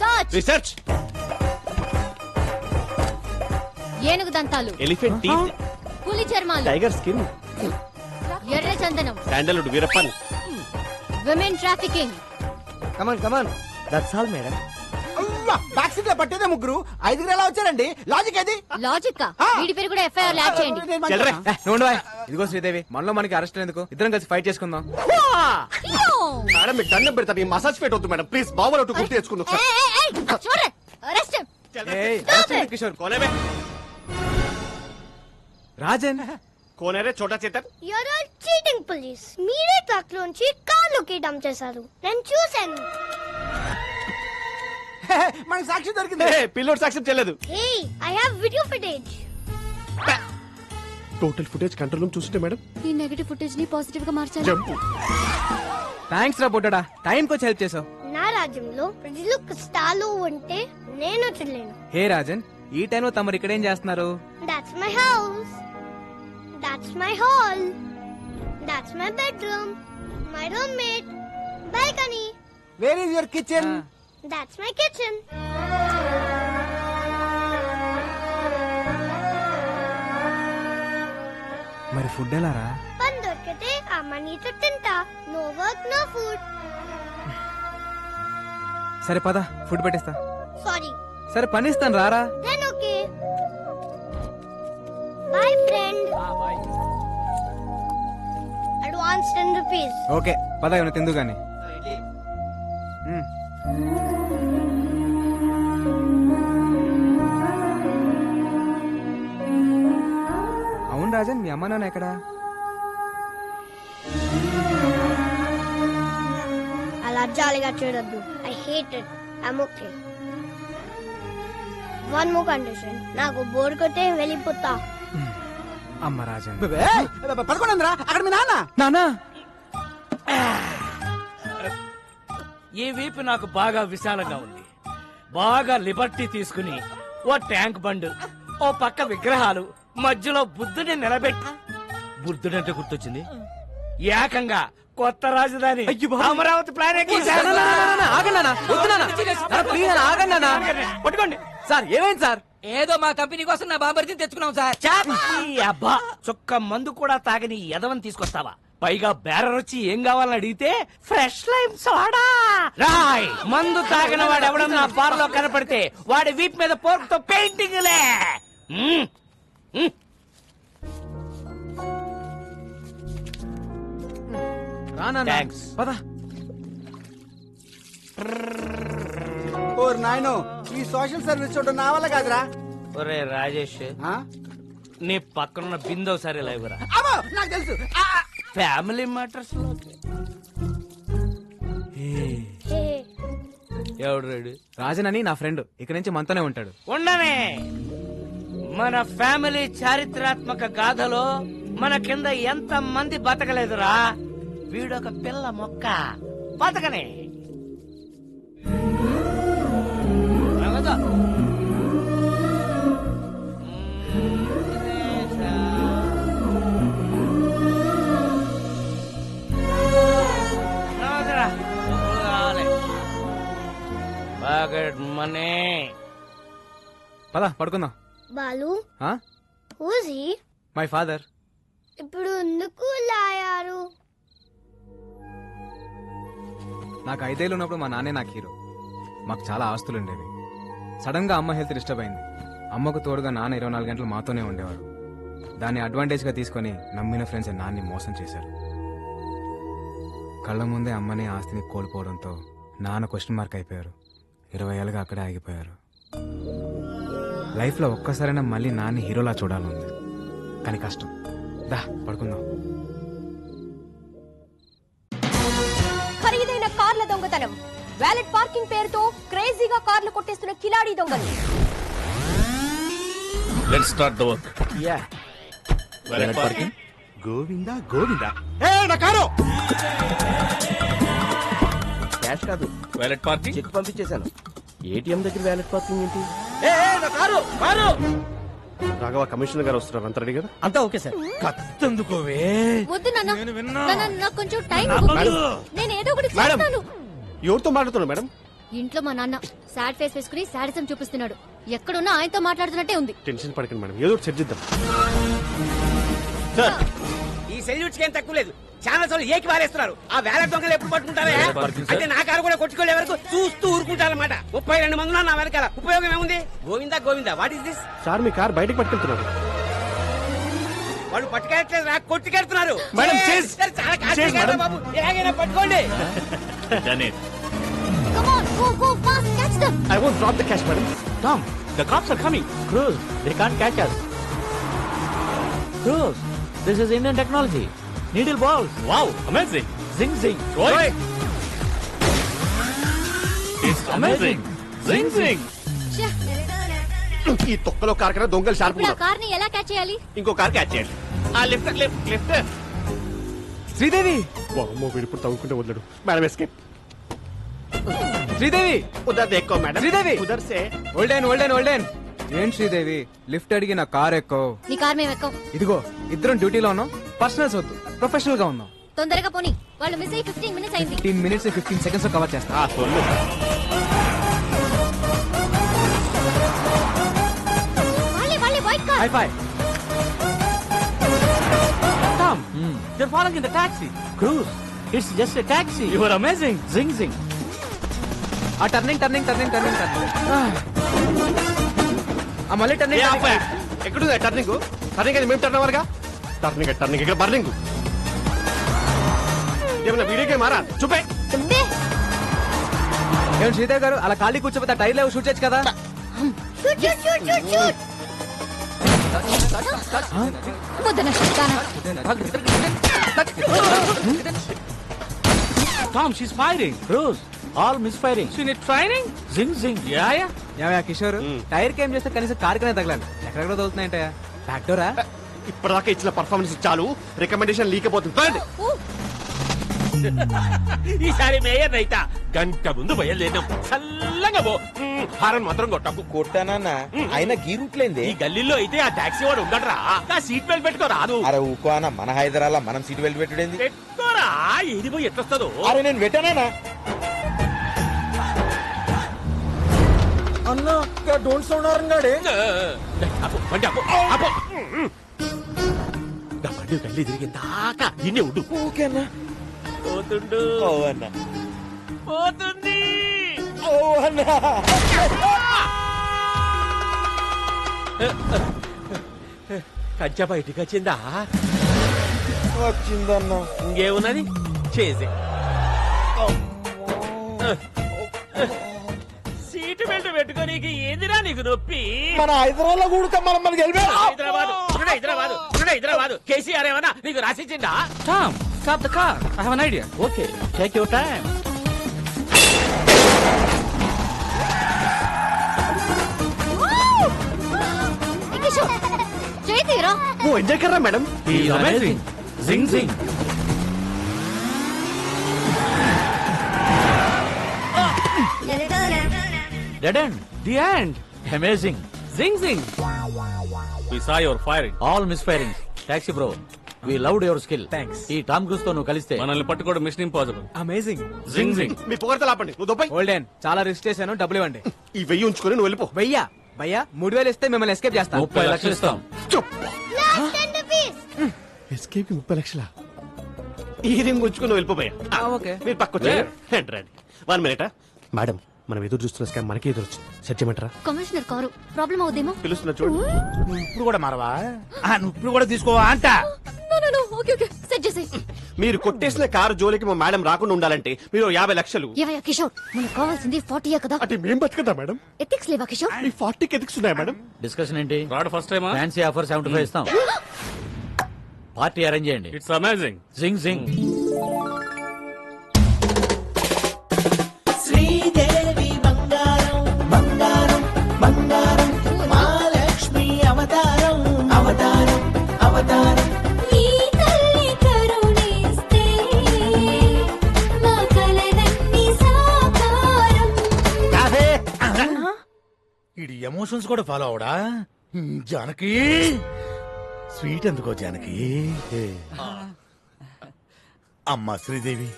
సర్చ్. రీసెర్చ్. ఏనుగు దంతాలు, ఎలిఫెంట్ టీత్, పులి చర్మాలు, టైగర్ స్కిన్, ఎర్ర చందనం, sandalwood Veerappan, women trafficking. Come on that's all madam. Back seat లో పట్టేదే ముగ్గురు, ఐదుగురు ఎలా వచ్చారండి? లాజిక్ అది. లాజిక్ వీడి పేరు కూడా ఎఫ్ఐఆర్ యాడ్ చేయండి. ఇదిగో శ్రీదేవి, మనలో మనకి అరెస్ట్ ఎందుకు? ఇద్దరం కలిసి ఫైట్ చేసుకుందాం. మేడం మీకు దండం పెడతాను. ఈ మసాజ్ ఫైట్ వద్దు మేడం ప్లీజ్. బాబులు ఒట్టు గుర్తు తెచ్చుకుందాం. కిషోర్ కోనేమే రాజన్ కోనేరే Chota Chetan. You're all cheating police. మీరే ట్రక్ లోంచి కార్లోకి డంప్ చేశారు. నేను చూశాను. మనకి సాక్షి దొరికింది. పిల్లోడ్ సాక్ష్యం చెల్లదు. Hey I have video footage. Total footage control room చూస్తుంటే మేడం ఈ నెగటివ్ ఫుటేజ్ ని పాజిటివ్ గా మార్చాలి. జంపు. థ్యాంక్స్ రా బొట్టడా, టైం కి వచ్చి హెల్ప్ చేసావు. నా రాజ్యంలో ప్రజలు కష్టాలు ఉంటే నేను చూడలేను. హే రాజన్, ఈ టైంలో తమరు ఇక్కడేం చేస్తున్నారు? That's my house. That's my hall. That's my bedroom. My roommate. Balcony. Where is your kitchen? That's my kitchen. మరి ఫుడ్ ఎలా రా? పని దొరికితే అమ్మ నీతో తింటా. No work, no food. సరే పద, ఫుడ్ పెట్టేస్తా. Sorry. సరే పని ఇస్తాను, రారా. Then okay. Bye friend. Advance 10 rupees. Okay పద, ఏమైనా తిందు గాని. అవును రాజన్, మీ అమ్మ నాన్న ఎక్కడా? అలా జాలిగా చూడొద్దు. I hate it. I'm okay. One more condition. నాకు బోర్ కొట్టే వెళ్ళిపోతా. అమ్మ రాజన్. పడుకోండిరా, అక్కడ మీ నాన్న. నానా ఈ వీపు నాకు బాగా విశాలంగా ఉంది. బాగా లిబర్టీ తీసుకుని ఓ ట్యాంక్ బండ్, ఓ పక్క విగ్రహాలు, మధ్యలో బుద్ధుని నిలబెట్టి. బుద్ధుడంటే గుర్తొచ్చింది, ఏకంగా కొత్త రాజధాని అమరావతి ప్లాన్ పట్టుకోండి సార్. ఏమైంది సార్? ఏదో మా కంపెనీ కోసం నా బాబర్జీని తెచ్చుకున్నాం సార్. అబ్బా, చుక్క మందు కూడా తాగని ఎదవని తీసుకొస్తావా? పైగా బేరర్ వచ్చి ఏం కావాలని అడిగితే ఫ్రెష్ లైమ్ సోడా. రాయ్, మందు తాగిన వాడు ఎవడన్నా నా బార్ లో కనపడితే వాడి వీప్ మీద పోర్క్ తో పెయింటింగ్ లే. థ్యాంక్స్. పద. ఓర్ నాయనో, ఈ సోషల్ సర్వీస్ చూడడం నా వల్ల కాదురా. ఒరే రాజేష్, నీ పక్కనున్న బిందో సరే లేవురా. అమ్మో, నాకు తెలుసు. ఫ్యామిలీ మ్యాటర్స్ లో ఎవడు రెడీ? రాజన్ అని నా ఫ్రెండ్ ఇక్కడ నుంచి మనతోనే ఉంటాడు. ఉండనే. మన ఫ్యామిలీ చారిత్రాత్మక గాథలో మన కింద ఎంత మంది బతకలేదురా. వీడొక పిల్ల మొక్క బతకనే. నగదు. నగదురా. రాలే. Pocket money. పద పడుకుందాం. Balu, who's he? My father. ఇప్పుడు ఎందుకు లాయారు? నాకు 5 ఏళ్ళు ఉన్నప్పుడు మా నాన్నే నాకు హీరో. మాకు చాలా ఆస్తులు ఉండేవి. సడన్ గా అమ్మ హెల్త్ డిస్టర్బ్ అయింది. అమ్మకు తోడుగా నాన్న 24 గంటలు మాతోనే ఉండేవాడు. దాన్ని అడ్వాంటేజ్ గా తీసుకుని నమ్మిన ఫ్రెండ్స్ నాన్ని మోసం చేశారు. కళ్ళ ముందే అమ్మని ఆస్తిని కోల్పోవడంతో నాన్న క్వశ్చన్ మార్క్ అయిపోయారు. 20 ఏళ్ళుగా అక్కడే ఆగిపోయారు. లైఫ్ లో ఒక్కసారైనా మళ్ళీ నాన్ని హీరోలా చూడాలంది, కానీ కష్టం. దా పడుకుందాం. ఖరీదైన కార్ల దొంగతనం, వ్యాలెట్ పార్కింగ్ పేరుతో క్రేజీగా కార్లు కొట్టేస్తున్న కిలాడీ దొంగలు. Let's start the work. Yeah. Valet parking. Govinda Govinda. నా కారు. క్యాష్ కాదు, వాలెట్ పార్కింగ్. చెక్ పంపించేశాను. ఏటీఎం దగ్గర వ్యాలెట్ పార్కింగ్ ఏంటి? నా కారు కారు. రాఘవ కమిషనర్ గారు వస్తున్నారు, అంత రెడీ కదా? అంతా ఓకే సార్. కత్తందుకోవే. వద్దు నాన్న, నాకు కొంచెం టైం నేను ఏదో ఒకటి మేడం. చేస్తాను. ఎవరితో మాట్లాడుతున్నారు మేడం? ఇంట్లో మా నాన్న సాడ్ ఫేస్ వేసుకుని సాడిజం చూపిస్తున్నాడు. ఎక్కడున్నా ఆయనతో మాట్లాడుతున్నట్టే ఉంది. టెన్షన్ పడకండి మేడం, ఏదో ఒకటి సెట్ చేద్దాం. ఈ సెల్యూట్స్ ఏం తక్కువ లేదు. చాలా సార్లు ఏకి వారేస్తున్నారు. ఆ వేల దొంగలు ఎప్పుడు పట్టుకుంటారా? అంటే నా కారు కూడా కొట్టుకోలే వరకు చూస్తూ ఊరుకుంటారన్నమాట. 32 మంది నా వెనకాల. ఉపయోగం ఏముంది? Govinda Govinda, what is this? Sir me car బయటకు పట్టుకెళ్తున్నారు. వాళ్ళు పట్టుకెళ్ళట్లేదు, నాకు కొట్టుకెళ్తున్నారు. మేడం, చేస్. చాలా కాదు బాబు, ఏగైనా పట్టుకోండి. Come on, go fast, catch them. I won't drop the cash, madam. Tom, the cops are coming. Cruz, they can't catch us. Cruz, this is Indian technology. Needle balls. Wow, amazing. Zing zing. Right. It's amazing. Zing zing. ఈ తొక్కలో car కన్నా దొంగలు sharp ఇప్పుడు ఆ కార్ని ఎలా catch చేయాలి? ఇంకో కార్ క్యాచ్ చేయండి. ఆ లిఫ్ట్ లిఫ్ట్ లిఫ్ట్. శ్రీదేవి. అమ్మో, వీడు ఇప్పుడు తవ్వుకుంటే వదలడు. Madam escape. శ్రీదేవి. ఉదర్ దేక్కో మేడం. శ్రీదేవి. ఉదర్ సే. ఓల్డెన్. ఏం శ్రీదేవి, లిఫ్ట్ అడిగి నా కార్ ఎక్కో. నీ కార్ మేము ఎక్కం. ఇదిగో, ఇద్దరం డ్యూటీలో ఉన్నాం. పర్సనల్స్ వద్దు, ప్రొఫెషనల్ గా ఉన్నాం. తొందరగా పోనీ, వాళ్ళు మిస్ అయ్యి 15 మినిట్స్ అయింది. 15 మినిట్స్ 15 సెకండ్స్ లో కవర్ చేస్తా. వాళ్ళే white car. High phi. Tom, they're falling in the taxi. Cruz, it's just a taxi. You are amazing. Zing zing. ఆ టర్నింగ్. ఆ మళ్ళీ టర్నింగ్. ఎక్కడుంది టర్నింగ్? టర్నింగ్ అది మేము టర్న్ అవ్వరుగా. టర్నింగ్ ఇక్కడ బర్నింగ్. ఏమన్నా వీడియో గేమ్ మారా? చూపే. ఏం శ్రీదేవి గారు, అలా ఖాళీ కూర్చోపోతే టైర్ లేవు, షూట్ చేయొచ్చు కదా. Tom, she's firing. Cruz, all misfiring. She need training? Zing zing. Yeah. ఏమయ్యా కిషోర్, టైర్ కేం చేస్తే కనీసం కారుకనే తగలాలి. ఎక్కడెక్కడ తగులుతున్నాయంటే ఫ్యాక్టోరా. ఇప్పటిదాకా ఇచ్చిన పర్ఫార్మెన్స్ చాలు, రికమెండేషన్ లీకపోతుంది. ఈసారి మేయర్ రైతా గంట ముందు బయలుదేరినాం. చల్లగా పో. హారన్ మాత్రం కొట్టకు. కొట్టానన్నా అయినా గీరుట్లేంది. ఈ గల్లీలో అయితే ఆ టాక్సీ వాడు ఉండడరా. ఆ సీట్ బెల్ట్ పెట్టుకో రాదు. అరే ఊకో అన్న, మన హైదరాబాద్ మనం సీట్ బెల్ట్ పెట్టుడేంది? పెట్టుకోరా, ఏది పోయి ఎట్లొస్తుందో. అరే నేను పెట్టానా అన్నా? డోంట్ సౌండ్ అరంగాడే. బండి గల్లీ తిరిగిన దాకా ఇన్నే ఉండు. ఓకేనా? పోతుండు. ఓ అన్న. పోతుంది. ఓ అన్న. కంచె బయటికి వచ్చిందా? వచ్చిందన్న. ఇంకేమున్నది? చేసి సీటు బెల్ట్ పెట్టుకోనీకి ఏందిరా నీకు నొప్పి? మన హైదరాబాద్ లో కూడుతాం మనం మనకి హైదరాబాద్ కేసీఆర్ ఏమన్నా నీకు రాసిచ్చిందా? Tom, stop the car. I have an idea. Okay, take your time. చేయి తీరా. वो एंजॉय कर रहा madam. He is amazing. Zing zing. Dead end. The end. Amazing. Zing zing. We saw your firing. All misfiring. Taxi bro. We loved your skill. Thanks. ఈ Tom cruise తో నువ్వు కలిస్తే మనల్ని పట్టుకోవడం మిషన్ ఇంపాసిబుల్. అమేజింగ్. జింగ్ జింగ్. మీ పొగడతలు ఆపండి. నువ్వు దొబ్బై. Olden చాలా రిస్క్ చేశాను, డబ్బులు ఇవ్వండి. ఈ 1000 ఉంచుకొని నువ్వు వెళ్ళిపో. భయ్యా 3000 ఇస్తే మిమ్మల్ని ఎస్కేప్ చేస్తాం. 30 లక్షలు ఇస్తాం. ఎస్కేప్ కి 30 లక్షల. ఈ రింగ్ ఉంచుకొని వెళ్ళిపోయా. ఓకే. మీరు పక్కొచ్చారు. రండి 1 మినిట్. మేడం మనం ఎదురు చూస్తున్న స్కామ్ మనకి ఎదురు వచ్చింది. సెట్ చేయమంటారా? కమిషనర్ కారు ప్రాబ్లం అవుదేమో. పిలుస్తున్నా చూడు. ఇప్పుడు కూడా మారవా? నువ్వు ఇప్పుడు కూడా తీసుకోవా అంట. ఓకే ఓకే సెట్ చేసేయ్. మీరు కొట్టేసిన కారు జోలికి మా మేడం రాకుండా ఉండాలంటే మీరు 50 లక్షలు. ఏవయ్యా కిషోర్, మనకు కావాల్సింది 40 కదా. అంటే మేం బతుకుందా మేడం? ఎథిక్స్ లేవా కిషోర్? మీ 40కి ఎథిక్స్ ఉన్నాయా మేడం? డిస్కషన్ ఏంటి? రాడ్ ఫస్ట్ టైమా? ఫ్యాన్సీ ఆఫర్ 75 ఇస్తాం. పార్టీ అరేంజ్ చేయండి. It's amazing. Zing zing. Sridevi బంగారం బంగారం బంగారం మహాలక్ష్మి అవతారం అవతారం అవతారం. ఈ తల్లి కరుణిస్తే మా కలలన్నీ సాకారం. ఇది ఎమోషన్స్ కూడా ఫాలో అవడా? జానకి స్వీట్ ఎందుకో జానకి. అమ్మా శ్రీదేవి,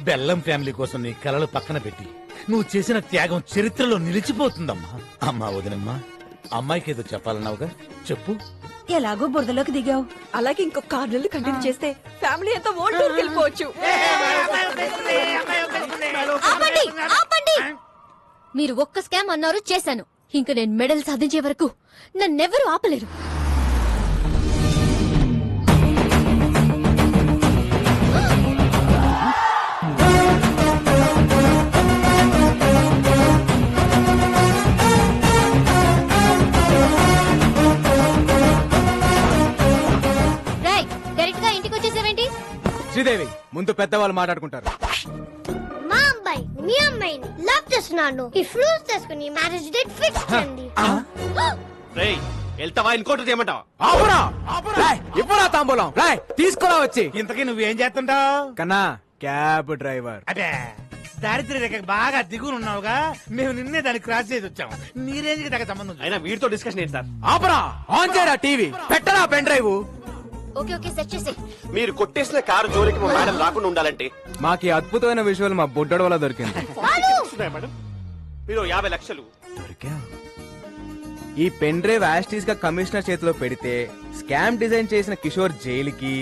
బెల్లం ఫ్యామిలీ కోసం నీ కలలు పక్కన పెట్టి నువ్వు చేసిన త్యాగం చరిత్రలో నిలిచిపోతుందమ్మా. అమ్మా వదినమ్మా, అమ్మాయికి ఏదో చెప్పాలన్నావుగా, చెప్పు. ఎలాగో బురదలోకి దిగావు, అలాగే ఇంకొక 6 నెలలు కంటిన్యూ చేస్తే ఫ్యామిలీ అంతా ఓల్డ్ టూర్కి వెళ్ళిపోవచ్చు. ఆపండి ఆపండి. మీరు ఒక్క స్కామ్ అన్నారు, చేశాను. ఇంకా నేను మెడల్ సాధించే వరకు నన్నెవరూ ఆపలేరు. డైరెక్ట్ గా ఇంటికి వచ్చేసావేంటి? శ్రీదేవి, ముందు పెద్దవాళ్ళు మాట్లాడుకుంటారు. మా అబ్బాయి మీ అమ్మాయిని లవ్ చేస్తున్నాను. ఈ ఫ్రూట్స్ తీసుకుని మ్యారేజ్ డేట్ ఫిక్స్ చేయండి. రేయ్ వెళ్తావా ఇంకోటి చేయమంటావా? ఆపురా! రేయ్, ఇవ్వరా తాంబూలం. రేయ్, తీసుకురా వచ్చి. ఇంతకీ నువ్వేం చేస్తుంటావు? కన్నా క్యాబ్ డ్రైవర్. అదే దారిద్ర్య రేఖ బాగా దిగునున్నావుగా, మేము నిన్నే దాన్ని క్రాస్ చేసి వచ్చాము. నీ రేంజ్ కి తగ్గ సంబంధం. అయినా వీడితో డిస్కషన్ ఏంటి సార్? ఆపరా! ఆన్ చేయరా టీవీ, పెట్టరా pen drive. Okay okay set చేసే. మీరు కొట్టేసిన కారు జోలికి మా మేడం రాకుండా ఉండాలంటే మాకి అద్భుతమైన విజువల్ మా బుడ్డోడు వల్ల దొరికింది. మేడం మీరు 50 లక్షలు. ఈ పెన్ డ్రైవ్ యాస్టీస్ గా కమిషనర్ చేతిలో పెడితే స్కామ్ డిజైన్ చేసిన కిషోర్ జైలుకి,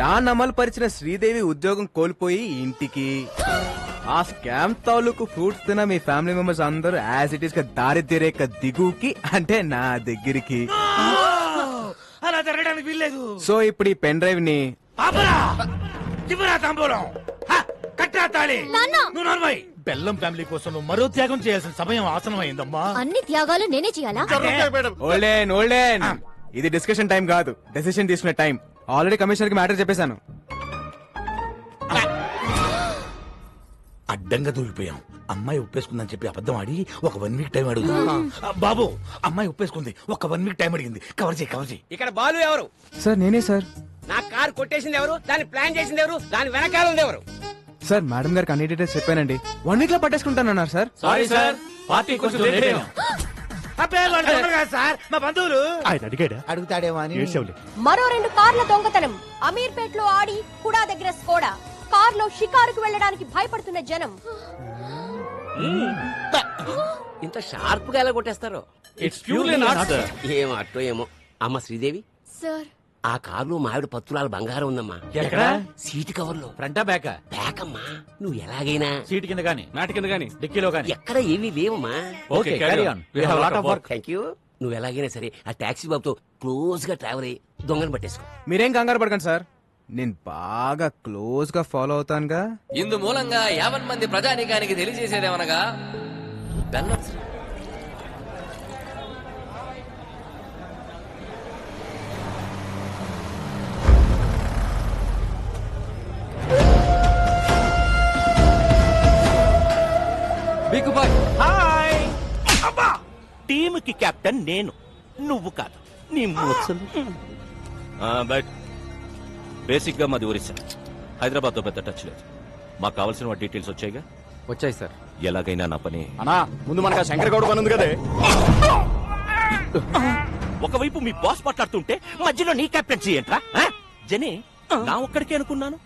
దాన్ని అమలు పరిచిన శ్రీదేవి ఉద్యోగం కోల్పోయి ఇంటికి, ఆ స్కామ్ తాలూకు ఫ్రూట్స్ తిన్న మీ ఫ్యామిలీ మెంబర్స్ అందరూ యాజ్ ఇట్ ఈస్ గా దారిద్ర్య రేఖ దిగుకి, అంటే నా దగ్గరికి. అలా జరగడానికి వీల్లేదు. సో ఇప్పుడు ఈ పెన్ డ్రైవ్ ని తాంబూలం కట్టా తాళి. నువ్వు నర్మయ్, బెల్లం ఫ్యామిలీ కోసం నువ్వు మరో త్యాగం చేయాల్సిన సమయం ఆసనం అయిందమ్మా. అన్ని త్యాగాలు నేనే చేయాలా? ఓల్డెన్ ఓల్డెన్, ఇది డిస్కషన్ టైం కాదు, డెసిషన్ తీసుకునే టైం. ఆల్రెడీ కమిషనర్ కి మ్యాటర్ చెప్పేశాను. అడ్డంగా దూరిపోయాం. అమ్మాయి ఒప్పేసుకుందని చెప్పి అబద్ధం ఆడి ఒక 1 వీక్ టైం అడుగుతా. బాబు, అమ్మాయి ఒప్పేసుకుంది, ఒక 1 వీక్ టైం అడిగింది. కవర్ చేయి. ఇక్కడ బాలు ఎవరు? సార్ నేనే సార్. నా కార్ కొట్టేసింది ఎవరు? దాన్ని ప్లాన్ చేసింది ఎవరు? దాని వెనకాల ఉంది ఎవరు? సార్ మేడం గారికి అన్ని డీటెయిల్స్ చెప్పానండి. 1 వీక్ లో పట్టేసుకుంటానన్నారు సార్. సారీ సార్, పార్టీ కొంచెం లేట్ అయ్యాం. సార్ మా బంధువులు. ఆయన అడిగాడా? అడుగుతాడేమో అని. మరో 2 కార్ల దొంగతనం. అమీర్పేట్ లో ఆడి కుడా దగ్గర స్కోడా. కార్లో షికారుకు వెళ్ళడానికి భయపడుతున్న జనం. ఇంత షార్ప్ గా ఎలా కొట్టేస్తారు? It's purely not sir. ఏం అట్టో ఏమో. అమ్మ శ్రీదేవి, సార్ ఆ కారులో మావిడ పత్తులాల బంగారం ఉందమ్మా. ఎక్కడ? సీటు కవర్ లో. ఫ్రంటా బ్యాకా? బ్యాక్ అమ్మా. నువ్వు ఎలాగైనా సీట్ కింద గానీ, మ్యాట్ కింద గానీ, డిక్కీలో గానీ. ఎక్కడ ఏమీ లేవమ్మా. Okay, carry on. We have lot of work. Thank you. నువ్వు ఎలాగైనా సరే ఆ టాక్సీ బాబుతో క్లోజ్ గా ట్రావెల్ అయ్యి దొంగను పట్టేసుకో. మీరేం కంగారు పడకండి సార్, నేను బాగా క్లోజ్ గా ఫాలో అవుతానుగా. ఇందు మూలంగా 50 మంది ప్రజానీకానికి తెలియజేసేదేమనగా బెల్లం హాయ్ అబ్బా టీముకి కెప్టెన్ నేను, నువ్వు కాదు. నీ ముసలు బట్ బేసిక్ గా మాది ఒరిస్సా. హైదరాబాద్ తో పెద్ద టచ్ లేదు. మాకు కావాల్సిన డీటెయిల్స్ వచ్చాయిగా? వచ్చాయి సార్. ఎలాగైనా నా పని అన్నా ముందు మనకు శంకర్ గౌడ్ పని ఉంది కదే. ఒకవైపు మీ బాస్ మాట్లాడుతుంటే మధ్యలో నీ కెప్టెన్సీ ఏంట్రా? జనే నా ఒక్కడికే అనుకున్నాను.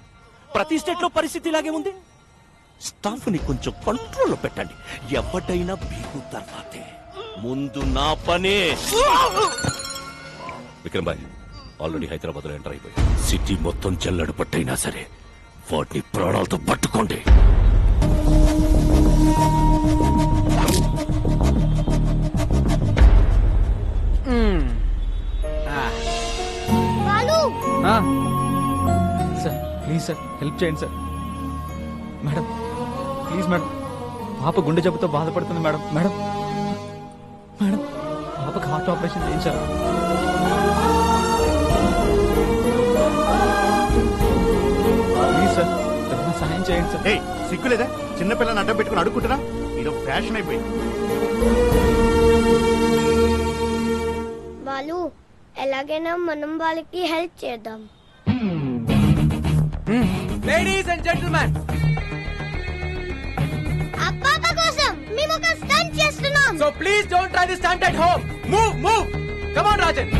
ప్రతి స్టేట్ లో పరిస్థితి ఇలాగే ఉంది. స్టాఫ్ ని కొంచెం కంట్రోల్లో పెట్టండి. ఎవడైనా బీగు తర్వాతే, ముందు నా పనే. విక్రమ్ భాయ్ ఆల్రెడీ హైదరాబాద్ లో ఎంటర్ అయిపోయి సిటీ మొత్తం చెల్లడు పట్టైనా సరే వాటిని ప్రాణాలతో పట్టుకోండి. సార్ ప్లీజ్ సార్ హెల్ప్ చేయండి సార్. మేడం ప్లీజ్ మేడం, పాప గుండె జబ్బుతో బాధపడుతుంది మేడం. మేడం మేడం పాపకి హార్ట్ ఆపరేషన్ చేయించారు. ప్లీజ్ సార్ ఏదైనా సహాయం చేయండి సార్. సిగ్గులేదా? చిన్నపిల్లని అడ్డం పెట్టుకుని అడుక్కుంటున్నా? ఇది ఫ్యాషన్ అయిపోయింది. వాళ్ళు ఎలాగైనా మనం వాళ్ళకి హెల్ప్ చేద్దాం. లేడీస్ అండ్ జెంటిల్మెన్, అప్పాప కోసం మేము ఒక స్టంట్ చేస్తున్నాం. So please don't try this stunt at home. Move move, come on Rajan.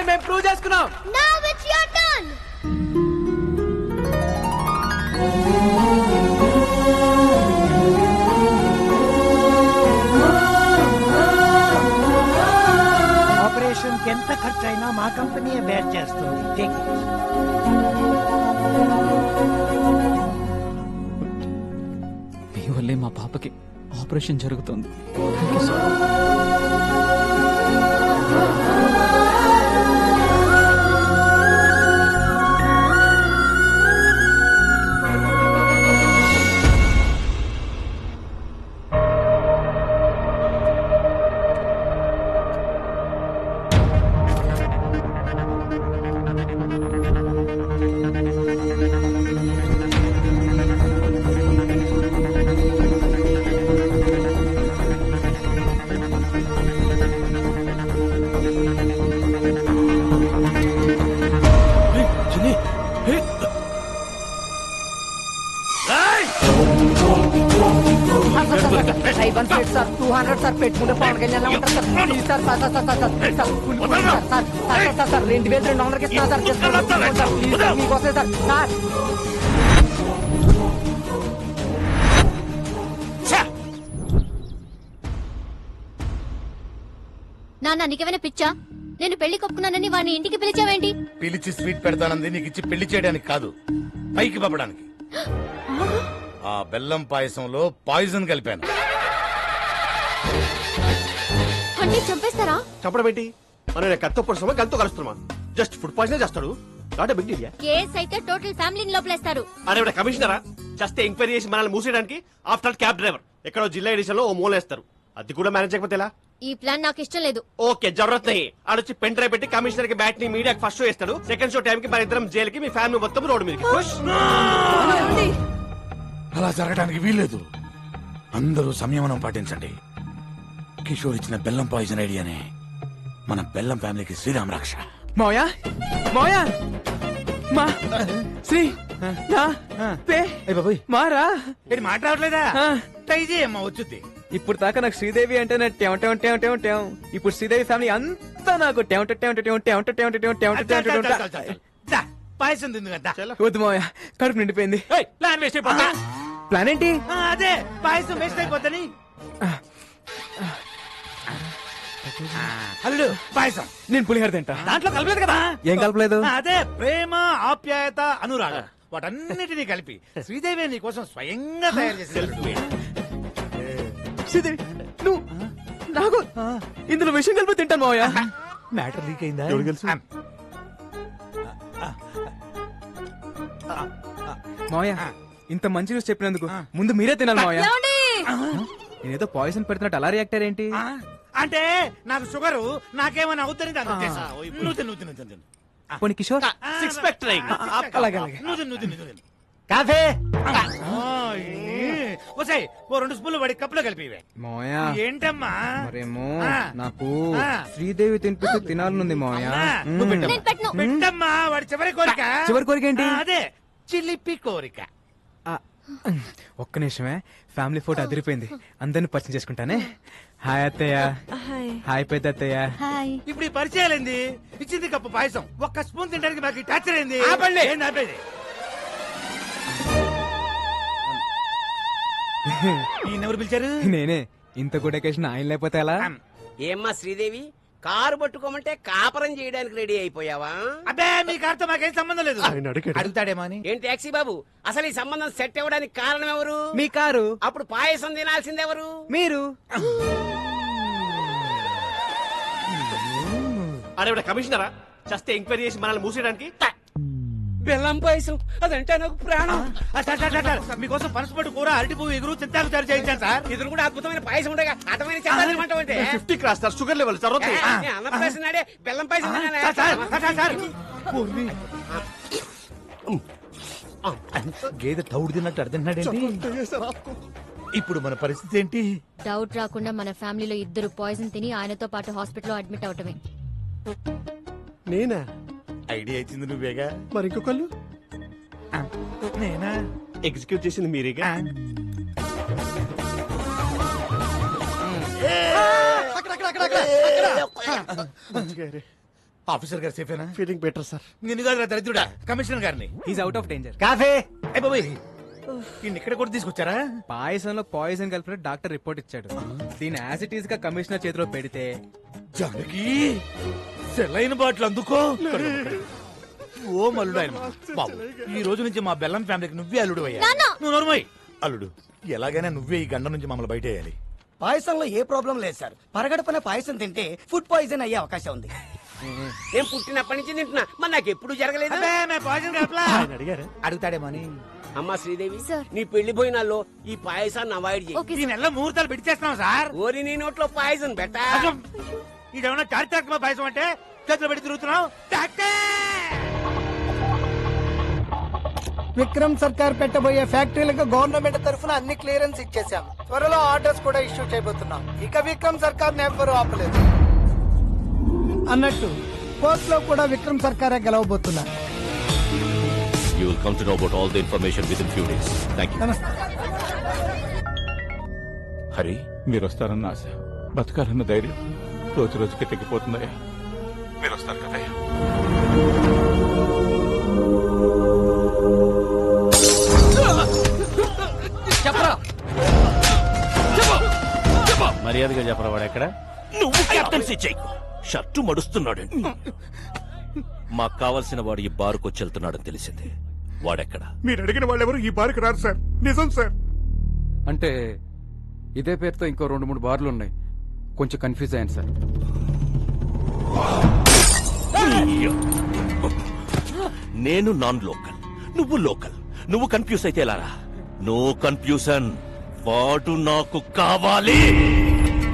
మేము ప్రూవ్ చేసుకున్నాం. Now it's your turn. Operation కి ఎంత ఖర్చు అయినా మా కంపెనీ బేర్ చేస్తుంది. Take it. మీ వల్లే మా పాపకి ఆపరేషన్ జరుగుతుంది. సార్ 200 సార్ పెట్టుకుంటే పవన్ కళ్యాణ్ ఉంటారు sir. Please sir sir sir sir sir 2200కి ఇస్తున్నా సార్. ప్లీజ్ మీకోసం సార్. నాన్న నీకేమైనా పిచ్చా? నేను పెళ్లి కొప్పుకున్నానని వాడిని ఇంటికి పిలిచావేంటి? పిలిచి స్వీట్ పెడతానంది నీకు ఇచ్చి పెళ్లి చేయడానికి కాదు, పైకి పంపడానికి. ఆ బెల్లం పాయసంలో పాయిజన్ కలిపాను. అంటే చంపేస్తారా? చంపడం ఏంటి? మనం కత్తో పొడుస్తామా కత్తో కలుస్తున్నామా? జస్ట్ ఫుడ్ పాయిజన్ చేస్తాడు. Not big deal. కేస్ అయితే టోటల్ ఫ్యామిలీని లోపలేస్తారు. అరే కమిషనరా చేస్తే ఎంక్వైరీ చేసి మనల్ని మూసేయడానికి ఆఫ్టర్ క్యాబ్ డ్రైవర్ ఎక్కడో జిల్లా ఎడిషన్ లో ఓ మూలేస్తారు. అది కూడా మేనేజ్ చేయకపోతే ఎలా? ఈ ప్లాన్ నాకు ఇష్టం లేదు. ఓకే జరూరత్ నహీ. ఆడొచ్చి పెన్ డ్రైవ్ పెట్టి కమిషనర్ కి బ్యాట్ ని మీడియాకి ఫస్ట్ షో ఇస్తాడు. సెకండ్ షో టైం కి మన ఇద్దరం జైలుకి, మీ ఫ్యామిలీ మొత్తం రోడ్డు మీదకి. అలా జరగడానికి వీల్లేదు. అందరూ సంయమనం పాటించండి. కిషోర్ ఇచ్చిన బెల్లం పాయిజన్ ఐడియానే మన బెల్లం ఫ్యామిలీకి శ్రీరామ్ రక్ష. మావయ్య మావయ్య మా శ్రీ నా పే మారా ఇది మాట్లాడలేదా? ట్రై చేయమ్మా వచ్చుద్ది. ఇప్పుడు దాకా నాకు శ్రీదేవి అంటే ఇప్పుడు శ్రీదేవి ఫ్యామిలీ అంతా నాకు పాయసం తింది కదా. వద్దు మావయ్య కడుపు నిండిపోయింది. ప్లాన్ వేస్ట్ అయిపోతా. ప్లాన్ ఏంటి? అదే పాయసం వేస్ట్ అయిపోద్దని. అల్లుడు పాయసం. నేను పులిహోర తింటా. దాంట్లో కలపలేదు కదా. ఏం కలపలేదు? అదే ప్రేమ, ఆప్యాయత, అనురాగం వాటన్నిటినీ కలిపి శ్రీదేవి నీ కోసం స్వయంగా తయారు చేసి. శ్రీదేవి నువ్వు నాకు ఇందులో విషయం కలిపి తింటాను మావయ్య. మ్యాటర్ లీక్ అయిందా? మావయ్య ఇంత మంచి న్యూస్ చెప్పినందుకు ముందు మీరే తినాలి మావయ్య. నేనేదో పాయిజన్ పెడుతున్నట్టు అలా రియాక్టర్ ఏంటి? అంటే నాకు షుగరు, నాకేమైనా అవుతుంది దాని ఉద్దేశం. నువ్వు పోనీ కిషోర్ సిక్స్ ప్యాక్ ట్రై. అలాగే అలాగే. కాఫీ వచ్చాయి. ఓ 2 స్పూన్లు వాడి కప్పులో కలిపి. మావయ్య ఏంటమ్మా? మరేమో నాకు శ్రీదేవి తినిపిస్తూ తినాలనుంది మావయ్య. పెట్టమ్మా వాడి చివరి కోరిక. చివరి కోరిక ఏంటి? అదే చిలిపి కోరిక. ఒక్క నిమిషమే, ఫ్యామిలీ ఫోటో అదిరిపోయింది, అందరిని పరిచయం చేసుకుంటానే. హాయ్ అత్తయ్య. హాయ్ పెద్ద అత్తయ్య. ఇప్పుడు ఈ పరిచయాలేంది? ఇచ్చింది కప్పు పాయసం, ఒక్క స్పూన్ తినడానికి మాకు టార్చర్ అయింది. ఎవరు పిలిచారు? నేనే. ఇంత గుడ్ అకేషన్ ఆయన లేకపోతే ఎలా? ఏమ్మా శ్రీదేవి, కారు పట్టుకోమంటే కాపరం చేయడానికి రెడీ అయిపోయావా? అబ్బే మీ కారుతో మాకేం సంబంధం లేదు. అడుగుతాడేమో అని. ఏంటి టాక్సీ బాబు, అసలు ఈ సంబంధం సెట్ అవ్వడానికి కారణం ఎవరు? మీ కారు. అప్పుడు పాయసం తినాల్సింది ఎవరు? మీరు. అరే కమిషనరా, చస్తే ఎంక్వైరీ చేసి మనల్ని మూసేయడానికి. బెల్లం పాయసం అదంటే నాకు ప్రాణం. మీకోసం పనసపట్టు కూర, అరటి పువ్వు, ఎగురు, చింతాకు తయారు చేయించాను సార్. ఇది కూడా అద్భుతమైన పాయసం ఉండగా అర్థమైన చెప్పాలంటే 50 cross sir, sugar level sir. అన్నప్రాసం నాడే బెల్లం పాయసం గేదె తౌడు తిన్నట్టు అర్థండి. ఇప్పుడు మన పరిస్థితి ఏంటి? డౌట్ రాకుండా మన ఫ్యామిలీలో 2 పాయిజన్ తిని ఆయనతో పాటు హాస్పిటల్లో అడ్మిట్ అవటమే. నేనా? ఐడియా ఇచ్చింది నువ్వేగా. మరి ఇంకొకళ్ళు? నేనా? ఎగ్జిక్యూట్ చేసింది మీరేగా. ఆఫీసర్ గారు సేఫేనా? Feeling better sir. నిన్ను కాదు దరిద్రుడా, కమిషనర్ గారిని. Is out of danger. Coffee ఇక్కడ కూడా తీసుకొచ్చారా? పాయసంలో పాయిజన్ కలిపి డాక్టర్ రిపోర్ట్ ఇచ్చాడు. దీని యాసిటీస్ గా కమిషనర్ చేతిలో పెడితే జానకి సెలైన బాటిల్ అందుకో. ఓ మల్లుడు ఆయన బాబు, ఈ రోజు నుంచి మా బెల్లం ఫ్యామిలీకి నువ్వే అల్లుడు అయ్యా. నువ్వు నోర్మోయ్. అల్లుడు ఎలాగైనా నువ్వే ఈ గండ నుంచి మమ్మల్ని బయట వేయాలి. పాయసంలో ఏ ప్రాబ్లం లేదు సార్. పరగడపన పాయసం తింటే ఫుడ్ పాయిజన్ అయ్యే అవకాశం ఉంది. నేను పుట్టినప్పటి నుంచి తింటున్నా, మరి నాకు ఎప్పుడు జరగలేదు. అడుగుతాడేమో అని. అమ్మా శ్రీదేవి, నీ పెళ్లి భోజనాల్లో ఈ పాయసాన్ని అవాయిడ్ చేయి. ఈ నెల ముహూర్తాలు పెట్టి చేస్తున్నాం సార్. ఓరి నీ నోట్లో పాయసం పెట్టా. ఇదేమన్నా చారిత్రాత్మక పాయసం అంటే చేతిలో పెట్టి తిరుగుతున్నావు. విక్రమ్ సర్కార్ పెట్టబోయే ఫ్యాక్టరీలకు గవర్నమెంట్ తరఫున అన్ని క్లియరెన్స్ ఇచ్చేసాం. త్వరలో ఆర్డర్స్ కూడా ఇష్యూ చేయబోతున్నాం. ఇక విక్రమ్ సర్కార్ ఎవ్వరూ ఆపలేదు. అన్నట్టు కోర్టులో కూడా విక్రమ్ సర్కారే గెలవబోతున్నారు. You will come to know about all the information within few days. Thank you. Hari, మీరు వస్తారన్న ఆశ, బతకాలన్న ధైర్యం రోజు రోజుకి తగ్గిపోతుందయ్యా. మీరు వస్తారు కదయ్యా. చెప్పరా, మర్యాదగా చెప్పరా. వాడు ఎక్కడ? నువ్వు కెప్టెన్సీ చేయకు. షర్టు మడుస్తున్నాడు. మాకు కావలసిన వాడు ఈ బారుకు వెళ్తున్నాడని తెలిసింది. వాడెక్కడ? మీరు అడిగిన వాళ్ళెవరు ఈ బారుకు రారు సార్. నిజం సార్. అంటే ఇదే పేరుతో ఇంకో 2-3 బార్లు ఉన్నాయి. కొంచెం కన్ఫ్యూజ్ అయ్యాను సార్. నేను నాన్ లోకల్, నువ్వు లోకల్. నువ్వు కన్ఫ్యూజ్ అయితే ఎలారా? No confusion. వాడు నాకు కావాలి.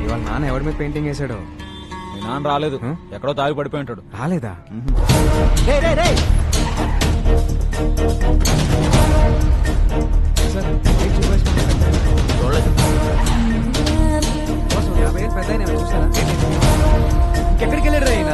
ఇవాళ నాన్న ఎవరి మీద పెయింటింగ్ వేసాడు? మీ నాన్న రాలేదు, ఎక్కడో తాగి పడిపోయి ఉంటాడు. రాలేదా? ఎక్కడికి వెళ్ళాడు ఆయన?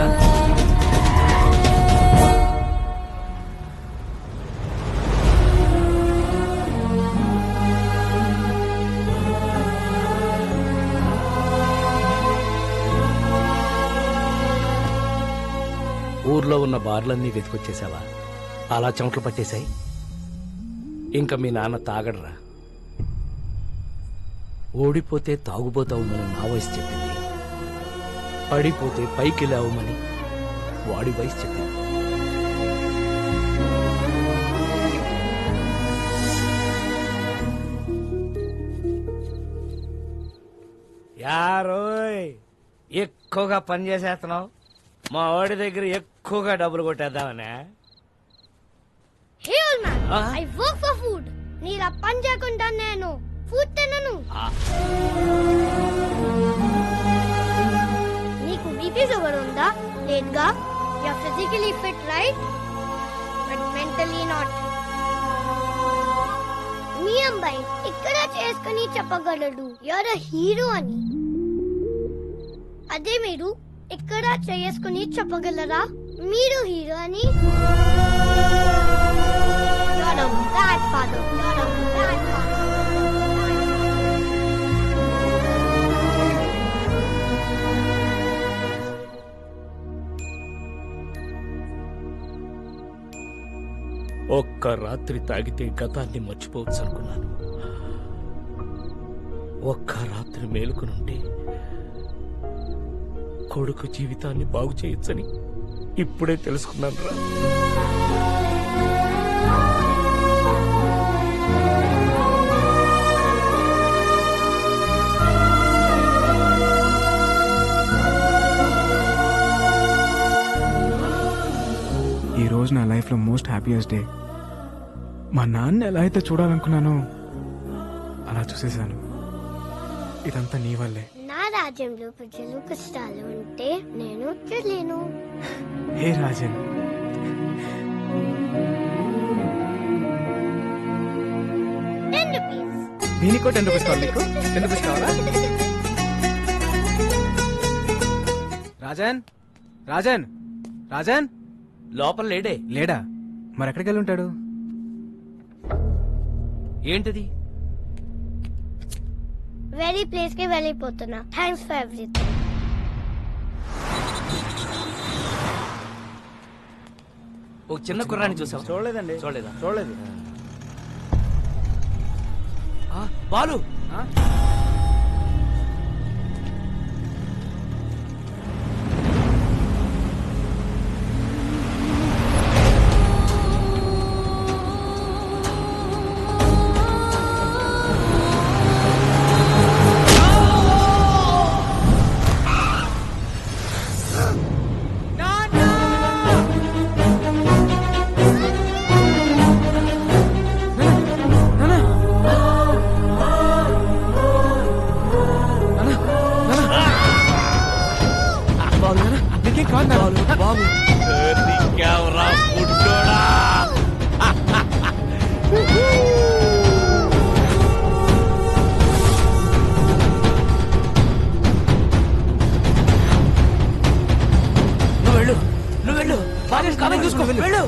ఊర్లో ఉన్న బార్లన్నీ వెతికొచ్చేసావా? అలా చెమటలు పట్టేశాయి. ఇంకా మీ నాన్న తాగడరా. ఓడిపోతే తాగుబోతావుమని నా వయసు చెప్పింది, పడిపోతే పైకి లేవమని వాడి వయసు చెప్పింది. యారోయ్, ఎక్కువగా పని చేసేస్తున్నావు. మా వాడి దగ్గర ఎక్కువగా డబ్బులు కొట్టేద్దామనే. Hey old man, I work for food. నీలా పని చేయకుండా నేను ఫుడ్ తినను. నీకు బీపీ షుగర్ ఉందా? లేదుగా. You're physically fit, right? But mentally not. మీ అబ్బాయి ఇక్కడ చేసుకుని చెప్పగలడు you're a hero అని. అదే మీరు ఇక్కడ చేసుకుని చెప్పగలరా మీరు హీరో అని? You're a bad father. You're a bad father. ఒక్క రాత్రి తాగితే గతాన్ని మర్చిపోవచ్చు అనుకున్నాను. ఒక్క రాత్రి మేలుకునుంటే కొడుకు జీవితాన్ని బాగు చేయొచ్చని ఇప్పుడే తెలుసుకున్నాను రా. ఈ రోజు నా లైఫ్లో మోస్ట్ హ్యాపీయెస్ట్ డే. మా నాన్న ఎలా అయితే చూడాలనుకున్నానో అలా చూసేశాను. ఇదంతా నీ వల్లే. నా రాజ్యంలో ప్రజలు కష్టాలు ఉంటే నేను చూడలేను. హే రాజన్, దీనికో 10 రూపీస్ కావాలి. నీకు 10 రూపీస్ కావాలా? రాజన్, రాజన్, రాజన్ లోపల లేడే. లేడా? మరి ఎక్కడికి వెళ్ళి ఉంటాడు? ఏంటిది? వెరీ ప్లేస్ కి వెళ్ళిపోతున్నా. Thanks for everything. ఒక చిన్న కుర్రాన్ని చూసావు? చూడలేదండి. చూడలేదా? చూడలేదు. బాలు, బాబు నువ్వు వెళ్ళు, నువ్వు వెళ్ళు. బాగా కాలేజ్ చూసుకో. వెళ్ళు.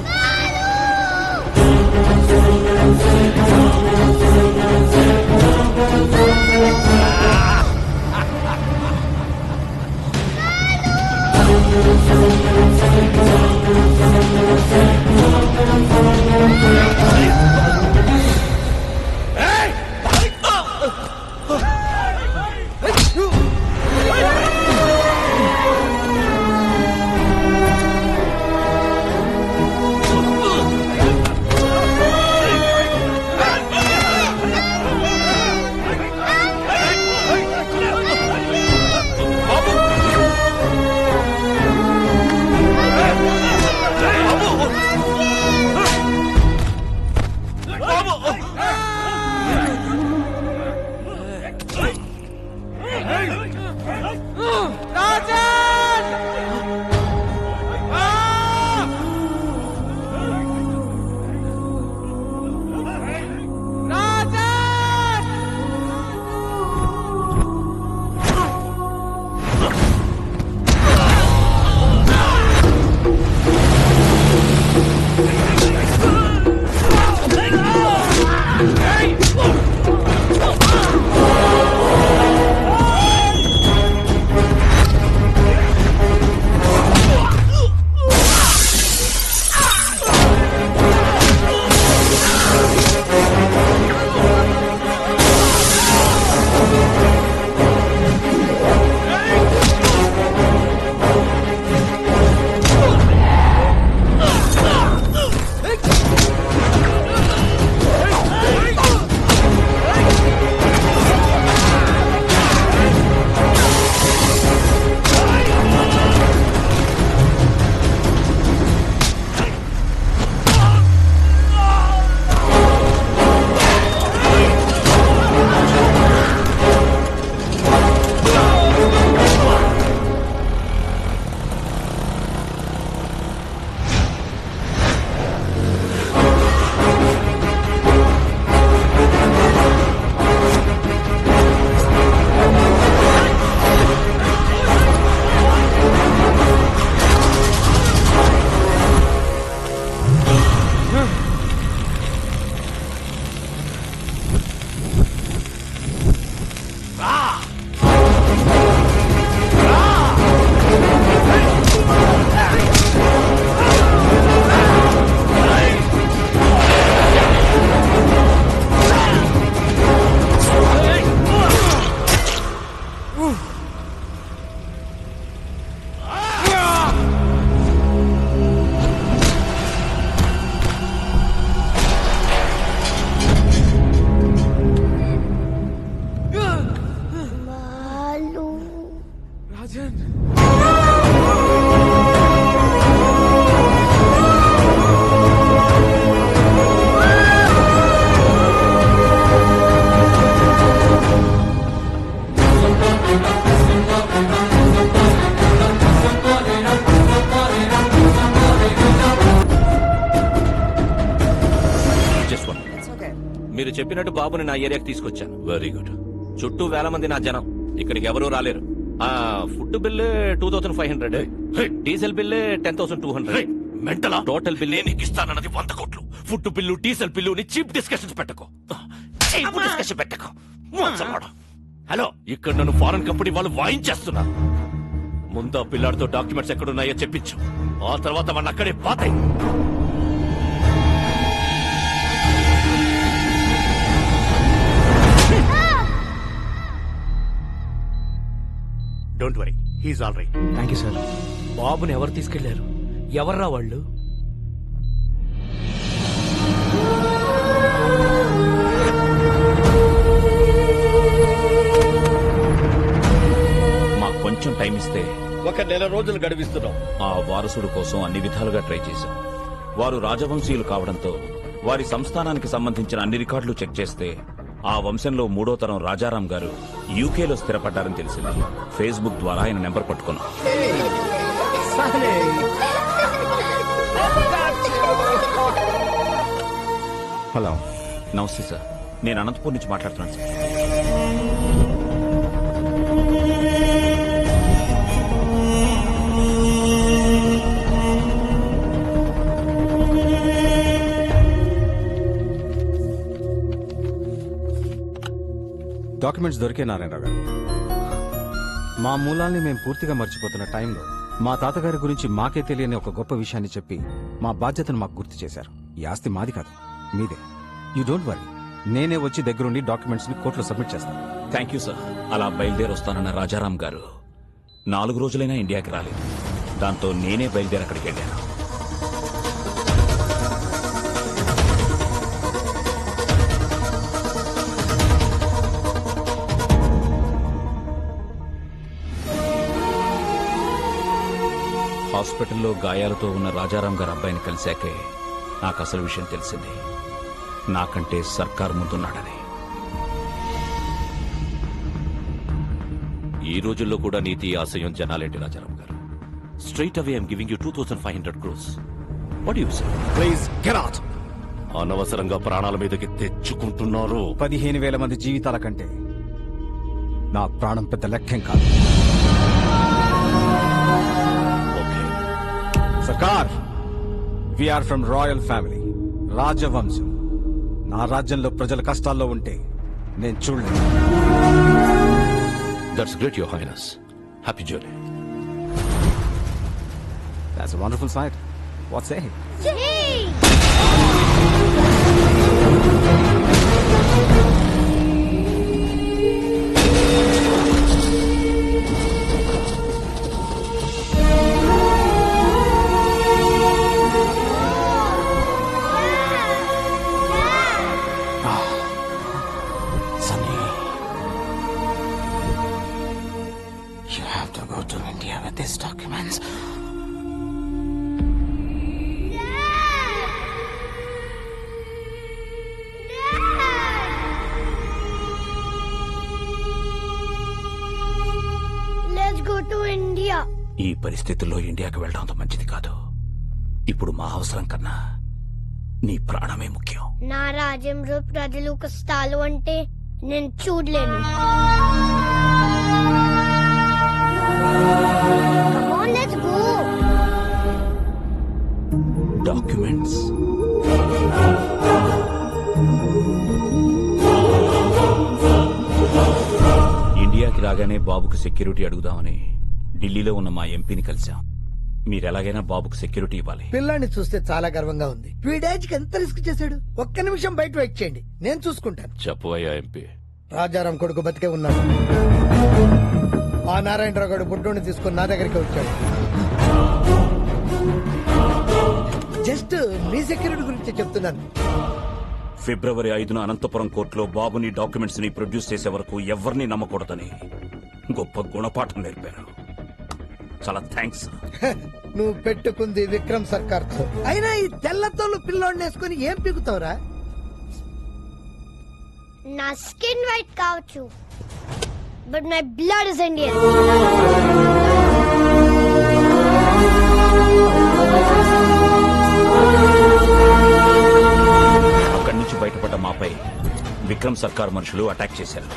అర్జున్ మీరు చెప్పినట్టు బాబుని నా ఏరియాకి తీసుకొచ్చాను. Very good. చుట్టూ వేల మంది నా జనం, ఇక్కడికి ఎవరూ రాలేరు. Food bill 2500, diesel bill 10,200. మెంటలా? టోటల్ బిల్ నేను ఇస్తానన్నది 100 కోట్లు. Food bill, diesel bill cheap discussions పెట్టకు. చీప్ డిస్కషన్ పెట్టకు. హలో, ఇక్కడ నన్ను ఫారెన్ కంపెనీ వాళ్ళు వాయించేస్తున్నారు. ముందు ఆ పిల్లాడితో డాక్యుమెంట్స్ ఎక్కడున్నాయో చెప్పించు. ఆ తర్వాత మన అక్కడే పాతాయి. Don't worry, he's all right. Thank you sir. బాబుని ఎవరు తీసుకెళ్లారు? ఎవర్రా వాళ్ళు? మాకు కొంచెం టైం ఇస్తే 1 నెల రోజులు గడిపిస్తున్నాం. ఆ వారసుడు కోసం అన్ని విధాలుగా ట్రై చేశాం. వారు రాజవంశీయులు కావడంతో వారి సంస్థానానికి సంబంధించిన అన్ని రికార్డులు చెక్ చేస్తే ఆ వంశంలో 3వ తరం రాజారాం గారు యూకేలో స్థిరపడ్డారని తెలిసింది. ఫేస్బుక్ ద్వారా ఆయన నెంబర్ పట్టుకున్నాం. హలో, నమస్తే సార్. నేను అనంతపూర్ నుంచి మాట్లాడుతున్నాను సార్. డాక్యుమెంట్స్ దొరికే నారాయణరావు గారు. మా మూలాల్ని మేము పూర్తిగా మర్చిపోతున్న టైంలో మా తాతగారి గురించి మాకే తెలియని ఒక గొప్ప విషయాన్ని చెప్పి మా బాధ్యతను మాకు గుర్తు చేశారు. ఈ ఆస్తి మాది కాదు, మీదే. యూ డోంట్ వరీ, నేనే వచ్చి దగ్గరుండి డాక్యుమెంట్స్ ని కోర్టులో సబ్మిట్ చేస్తాను. Thank you sir. అలా బయలుదేరి వస్తానన్న రాజారాం గారు 4 రోజులైనా ఇండియాకి రాలేదు. దాంతో నేనే బయలుదేరి అక్కడికి వెళ్ళాను. హాస్పిటల్లో గాయాలతో ఉన్న రాజారాం గారి అబ్బాయిని కలిశాకే నాకు అసలు విషయం తెలిసింది. నాకంటే సర్కార్ ముందున్నాడని. ఈ రోజుల్లో కూడా నీతి ఆశయం జనాలేంటి రాజారాం గారు? Straight away I'm giving you 2500 crores. What you say? Please get out. అనవసరంగా ప్రాణాల మీదకి తెచ్చుకుంటున్నారు. 15,000 మంది జీవితాల కంటే నా ప్రాణం పెద్ద లెక్కేం కాదు. సర్కార్, వీఆర్ ఫ్రమ్ రాయల్ ఫ్యామిలీ, రాజవంశం. నా రాజ్యంలో ప్రజల కష్టాల్లో ఉంటే నేను చూడలేదు. That's great your highness. Happy journey. That's a wonderful sight. What say? Documents. Let's go to India. ఈ పరిస్థితుల్లో ఇండియాకి వెళ్ళడం అంత మంచిది కాదు. ఇప్పుడు మా అవసరం కన్నా నీ ప్రాణమే ముఖ్యం. నా రాజ్యంలో ప్రజలు కష్టాలు అంటే నేను చూడలేను. Come on, let's go. Documents. ఇండియాకి రాగానే బాబుకు సెక్యూరిటీ అడుగుదామని ఢిల్లీలో ఉన్న మా ఎంపీని కలిశాం. మీరెలాగైనా బాబుకు సెక్యూరిటీ ఇవ్వాలి. పిల్లాన్ని చూస్తే చాలా గర్వంగా ఉంది. వీడేజ్కి ఎంత రిస్క్ చేశాడు. ఒక్క నిమిషం బయట వెయిట్ చేయండి, నేను చూసుకుంటాను. చెప్పవయ్యా ఎంపీ. రాజారాం కొడుకు బతికే ఉన్నాడు. ఆ నారాయణరావు గారు బుడ్డోని తీసుకుని నా దగ్గరికి వచ్చాడు. జస్ట్ మీ సెక్యూరిటీ గురించి చెప్తున్నాను. ఫిబ్రవరి 5న అనంతపురం కోర్టులో బాబుని డాక్యుమెంట్స్ ని ప్రొడ్యూస్ చేసే వరకు ఎవరిని నమ్మకూడదని గొప్ప గుణపాఠం నేర్పారు. చాలా థ్యాంక్స్. నువ్వు పెట్టుకుంది విక్రమ్ సర్కార్ తో. అయినా ఈ తెల్లతోళ్ళు పిల్లోడిని వేసుకుని ఏం పీకుతావురా? నా స్కిన్ వైట్ కావచ్చు, but my blood is Indian. అక్కడి నుంచి బయటపడ్డ మాపై విక్రమ్ సర్కార్ మనుషులు అటాక్ చేశారు.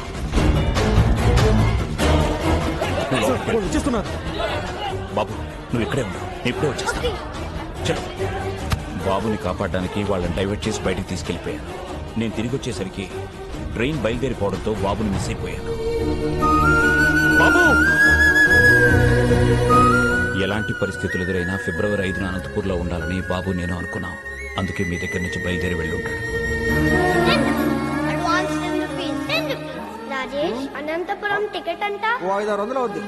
బాబు నువ్వు ఇక్కడే ఉన్నావు, నేను ఇప్పుడే వచ్చేస్తా. చలో. బాబుని కాపాడడానికి వాళ్ళని డైవర్ట్ చేసి బయటికి తీసుకెళ్లిపోయాను. నేను తిరిగి వచ్చేసరికి ట్రైన్ బయలుదేరిపోవడంతో బాబుని మిస్ అయిపోయాను. బాబు ఎలాంటి పరిస్థితులు ఎదురైనా ఫిబ్రవరి 5న అనంతపూర్లో ఉండాలని బాబు నేను అనుకున్నాం. అందుకే మీ దగ్గర నుంచి బయలుదేరి వెళ్ళి ఉంటాడు. రాజేష్, అనంతపురం టికెట్ అంట 500 అవుద్ది.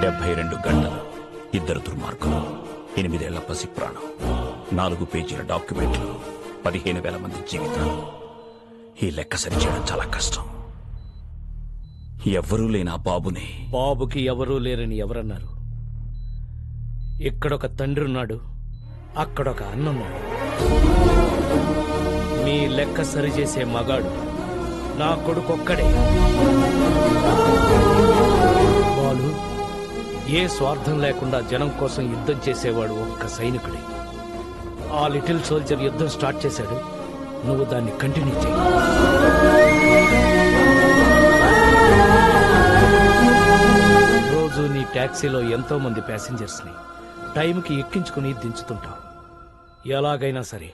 72 గంటలు, 2 దుర్మార్గులు, 8 ఏళ్ల పసి ప్రాణం, 4 పేజీల డాక్యుమెంట్లు, 15,000 మంది జీవితాలు. ఈ లెక్క సరిచేయడం చాలా కష్టం. ఎవ్వరూ లేని ఆ బాబుని. బాబుకి ఎవరూ లేరని ఎవరన్నారు? ఇక్కడొక తండ్రి ఉన్నాడు, అక్కడొక అన్నున్నాడు. మీ లెక్క సరిచేసే మగాడు నా కొడుకొక్కడే. బాలు ఏ స్వార్థం లేకుండా జనం కోసం యుద్ధం చేసేవాడు ఒక్క సైనికుడే. ఆ లిటిల్ సోల్జర్ యుద్ధం స్టార్ట్ చేశాడు, నువ్వు దాన్ని కంటిన్యూ చేయి. రోజు నీ టాక్సీలో ఎంతో మంది ప్యాసింజర్స్ ని టైంకి ఎక్కించుకుని దించుతుంటావు. ఎలాగైనా సరే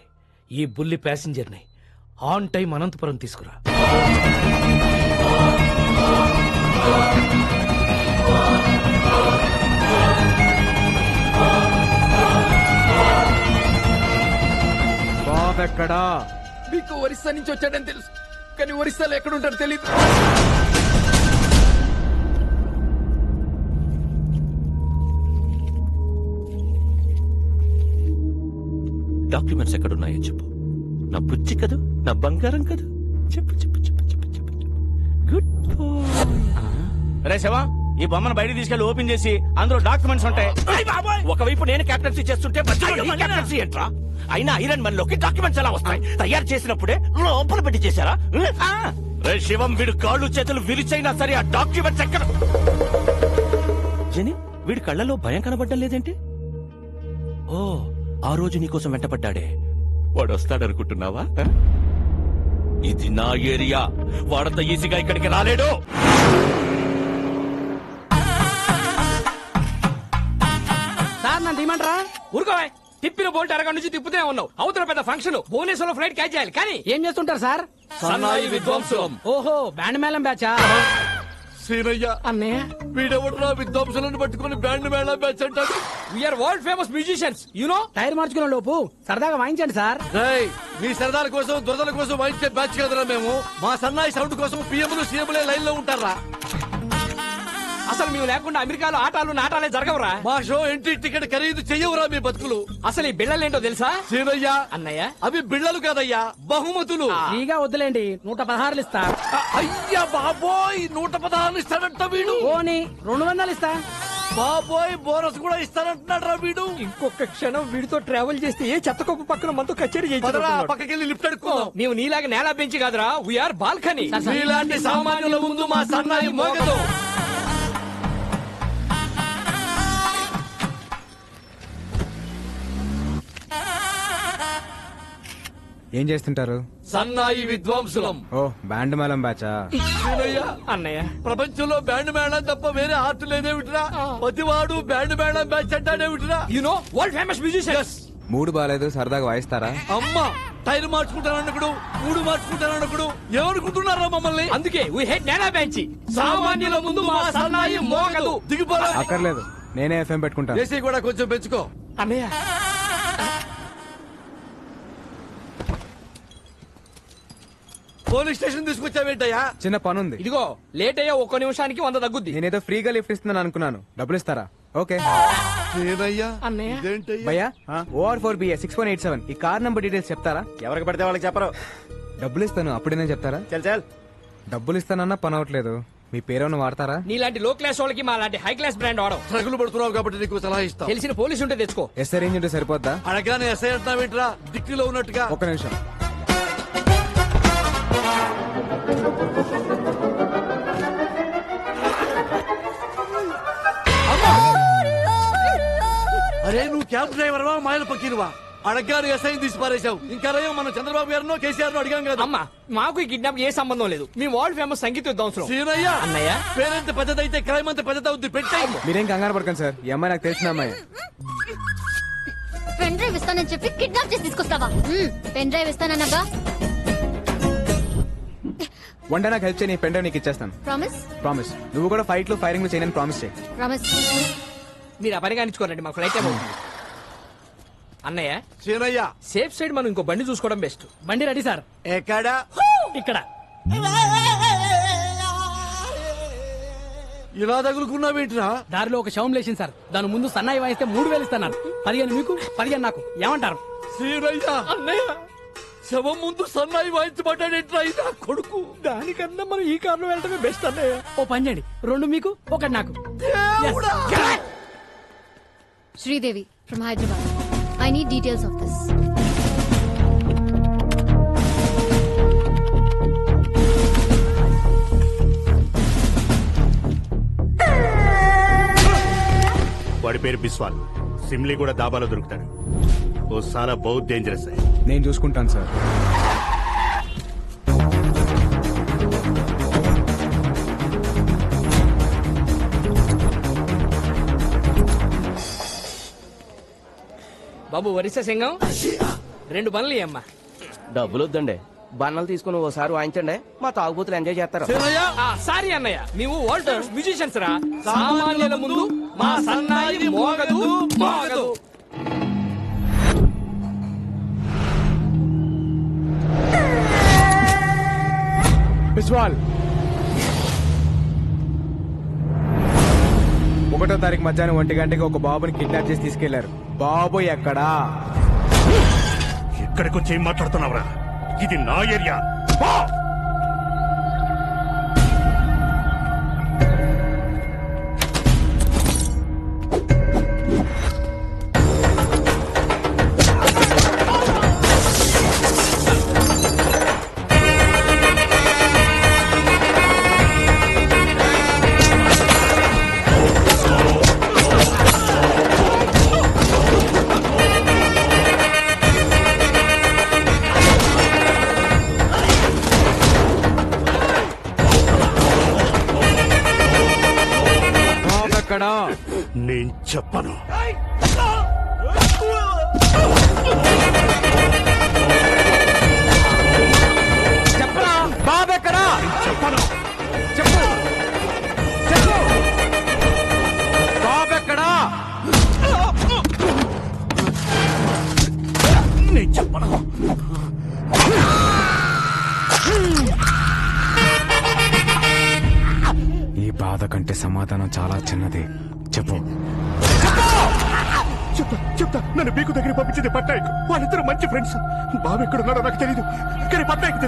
ఈ బుల్లి ప్యాసింజర్ ని ఆన్ టైం అనంతపురం తీసుకురా. బాబెక్కడా? మీకు ఒరిస్సా నుంచి వచ్చాడని తెలుసు, కానీ ఒరిస్సాలో ఎక్కడుంటాడో తెలియదు. డాక్యుమెంట్స్ ఎక్కడున్నాయో చెప్పు. నా బుజ్జి కదూ, నా బంగారం కదూ, చెప్పు చెప్పు చెప్పు చెప్పు చెప్పు. గుడ్ రే శివా, ఈ బొమ్మను బయట తీసుకెళ్లి ఓపెన్ చేసి అందులో డాక్యుమెంట్స్ ఉంటాయి. ఒకవైపు నేను కెప్టెన్సీ చేస్తుంటే మధ్యలో నీ కెప్టెన్సీ ఏంట్రా? అయినా ఐరన్ మన్ లోకి డాక్యుమెంట్స్ ఎలా వస్తాయి? తయారు చేసినప్పుడే లోపల పెట్టి చేశారా? రే శివం, వీడు కాళ్ళు చేతులు విరిచైనా సరే ఆ డాక్యుమెంట్స్ ఎక్కడ? జని, వీడి కళ్ళలో భయం కనబడ్డం లేదేంటి? ఓ, ఆ రోజు నీకోసం వెంటపడ్డాడే వాడు వస్తాడనుకుంటున్నావా? ఇది నా ఏరియా, వాడంత ఈజీగా ఇక్కడికి రాలేడు. సార్ నన్ను తీయమంటారా? ఊరుకోవా, తిప్పిన బోల్ట్ అరగంట నుంచి తిప్పుతూనే ఉన్నావు. అవతల పెద్ద ఫంక్షన్, భువనేశ్వరంలో ఫ్లైట్ క్యాచ్ చేయాలి. కానీ ఏం చేస్తుంటారు సార్? సన్నాయి విద్వాంసులం. ఓహో, బ్యాండ్ మేళం బ్యాచా? సీనయ్య అన్నయ్య, వీడెవడరా విద్వాంసులను పట్టుకుని బ్యాండ్ మేళం బ్యాచ్ అంటాడు? We're world famous musicians, you know. Tyre మార్చుకునే లోపు సరదాగా వాయించండి సార్. మీ సరదాల కోసం దురదల కోసం వాయించే బ్యాచ్ కదరా మేము. మా సన్నాయి సౌండ్ కోసం పిఎంలు సీఎంలే లైన్ లో ఉంటారా? అసలు మేము లేకుండా అమెరికాలో ఆటాలు నాటాలే జరగవురా. మా షో ఎంట్రీ టికెట్ ఖరీదు చెయ్యవురా మీ బతుకులు. అసలు ఈ బిళ్ళలేంటో తెలుసా? సీనయ్య, అన్నయ్య, అవి బిళ్ళలు కాదయ్యా, బహుమతులు. ఫ్రీగా వద్దులేండి, 116 ఇస్తా. అయ్యా బాబోయ్, 116 ఇస్తాడంట వీడు. ఓని 200 ఇస్తా. బాబోయ్, బోనస్ కూడా ఇస్తానంటున్నాడు రా వీడు. ఇంకొక క్షణం వీడితో ట్రావెల్ చేస్తే ఏ చెత్తకొప్పు పక్కన మనతో కచేరీ చేయించుకుంటున్నాడు. పక్కకెళ్ళి లిఫ్ట్ అడుక్కో. మేము నీలాగా నేల బెంచి కాదురా, వీఆర్ బాల్కనీ. నీలాంటి సామాన్యుల ముందు మా సన్నాయి మోగదు. ఏం చేస్తుంటారు? సన్నాయి విద్వాంసులం. ఓ, బ్యాండ్ మేళం బ్యాచా? అన్నయ్య, ప్రపంచంలో బ్యాండ్ మేళం తప్ప వేరే ఆర్ట్ లేదేమిట్రా? ప్రతివాడు బ్యాండ్ మేళం బ్యాచ్ అంటాడేమిట్రా? You know world famous musicians. మూడు బాలేదు, సరదాగా వాయిస్తారా? అమ్మా, టైర్ మార్చుకుంటానన్నకుడు, మూడు మార్చుకుంటానన్నకుడు ఏమనుకుంటున్నారా మమ్మల్ని? అందుకే వీ హేట్ నేల బెంచి. సామాన్యుల ముందు మా సన్నాయి మోగదు. దిగిపోరా. అక్కర్లేదు, నేనే ఎఫ్ఎం పెట్టుకుంటాను. ఏసీ కూడా కొంచెం పెంచుకో. అన్నయ్య, పోలీస్ స్టేషన్ తీసుకొచ్చావేంటయ్యా? చిన్న పనుంది. ఇదిగో లేట్ అయ్యా, 1 నిమిషానికి 100 తగ్గుద్ది. నేనేదో ఫ్రీగా లిఫ్ట్ ఇస్తున్నాను అనుకున్నాను. డబ్బులు ఇస్తారా? ఓకే. భయ్యా, OR4BA 6187 ఈ కార్ నంబర్ డీటెయిల్స్ చెప్తారా? ఎవరికి పడితే వాళ్ళకి చెప్పరు. డబ్బులు ఇస్తాను, అప్పుడేనే చెప్తారా? చల్ చల్. డబ్బులు ఇస్తానన్నా పని అవట్లేదు. మీ పేరేమన్నా వాడతారా? నీలాంటి లో క్లాస్ వాళ్ళకి మా లాంటి హై క్లాస్ బ్రాండ్ వాడడం. ట్రగులు పడుతున్నావు కాబట్టి నీకు సలహా ఇస్తా. తెలిసిన పోలీసు ఉంటే తెచ్చుకో. ఎస్ఐ రేంజ్ ఉంటే సరిపోద్దా? అడగానే ఎస్ఐ అంటున్నావేంట్రా, దిక్కులో ఉన్నట్టుగా. ఒక్క నిమిషం. అరే నువ్వు క్యాబ్ డ్రైవర్వా మాయల పక్కీరువా? అడగానే ఎస్ఐ తీసి పారేశావు. ఇంకా రయ్యో మనం చంద్రబాబు గారినో కేసీఆర్ నో అడిగాం కదా. అమ్మా మాకు ఈ కిడ్నాప్ ఏ సంబంధం లేదు. మీ వరల్డ్ ఫేమస్ సంగీత విద్వాంసులు. సీనయ్య అన్నయ్య పేరెంత పెద్దదైతే క్రైమ్ అంత పెద్దది అవుద్ది. పెట్టాయి. మీరేం కంగారు పడకండి సార్, ఈ అమ్మాయి నాకు తెలిసిన అమ్మాయి. పెన్ డ్రైవ్ ఇస్తానని చెప్పి కిడ్నాప్ చేసి తీసుకొస్తావా? పెన్ డ్రైవ్ ఇస్తానన్నాగా. వన్ డే నాకు హెల్ప్ చేయి, పెన్ డ్రైవ్ నీకు ఇచ్చేస్తాను. ప్రామిస్? ప్రామిస్. నువ్వు కూడా ఫైట్లు ఫైరింగ్ చేయని ప్రామిస్ చేయి. ప్రామిస్. మీరు ఆ పని కానిచ్చుకోరండి, మాకు ఫ్లైట్ ఏమో. అన్నయ్య సీనయ్య సేఫ్ సైడ్ మనం ఇంకో బండి చూసుకోవడం బెస్ట్. బండి రెడీ సార్. ఎక్కడ? ఇక్కడ. ఇలా తగులుకున్నావేంట్రా? దారిలో ఒక శవం లేచింది సార్. దాని ముందు సన్నాయి వాయిస్తే 3000 ఇస్తాను. 15 మీకు 15 నాకు. ఏమంటారు? సీనయ్య అన్నయ్య శవం ముందు సన్నాయి వాయించబడ్డాడేంట్రా ఇదా కొడుకు? దానికన్నా మనం ఈ కారులో వెళ్ళటమే బెస్ట్ అన్నయ్య. ఓ పని చేయండి, 2 మీకు 1 నాకు. Sridevi from Hyderabad. I need details of this. వాడి పేరు బిస్వాల్. సిమ్లీ కూడా దాబాలో దొరుకుతాడు. ఓ సాలా బహుత్ డేంజరస్. నేను చూసుకుంటాను సార్. బాబు వరిస సింగం 2 బండ్లు అమ్మా. డబ్బులు వద్దండి, బన్నలు తీసుకుని ఓసారి వాయించండి, మా తాగుబోతులు ఎంజాయ్ చేస్తారు. సారీ అన్నయ్య, మేము వరల్డ్ ఫేమస్ మ్యూజిషియన్స్ రా. సామాన్యుల ముందు మా సన్నాయి మోగదు మోగదు. బిస్వాల్ 1వ తారీఖు మధ్యాహ్నం 1 గంటకి ఒక బాబుని కిడ్నాప్ చేసి తీసుకెళ్లారు. బాబు ఎక్కడా? ఎక్కడికి వచ్చి ఏం మాట్లాడుతున్నావురా? ఇది నా ఏరియా. నేను చెప్పను. చెప్పరా బాబు ఎక్కడా? చెప్పను. చెప్పు చెప్పు. బాబు ఎక్కడా? నేను చెప్పను. ఈ బాధ కంటే సమాధానం చాలా చిన్నది. చెప్పు. చెప్తా. నన్ను బీకు దగ్గర పంపించింది పట్నాయక్. వాళ్ళిద్దరు మంచి ఫ్రెండ్స్. బాబు ఎక్కడున్నాడో నాకు తెలీదు, కానీ పట్నాయక్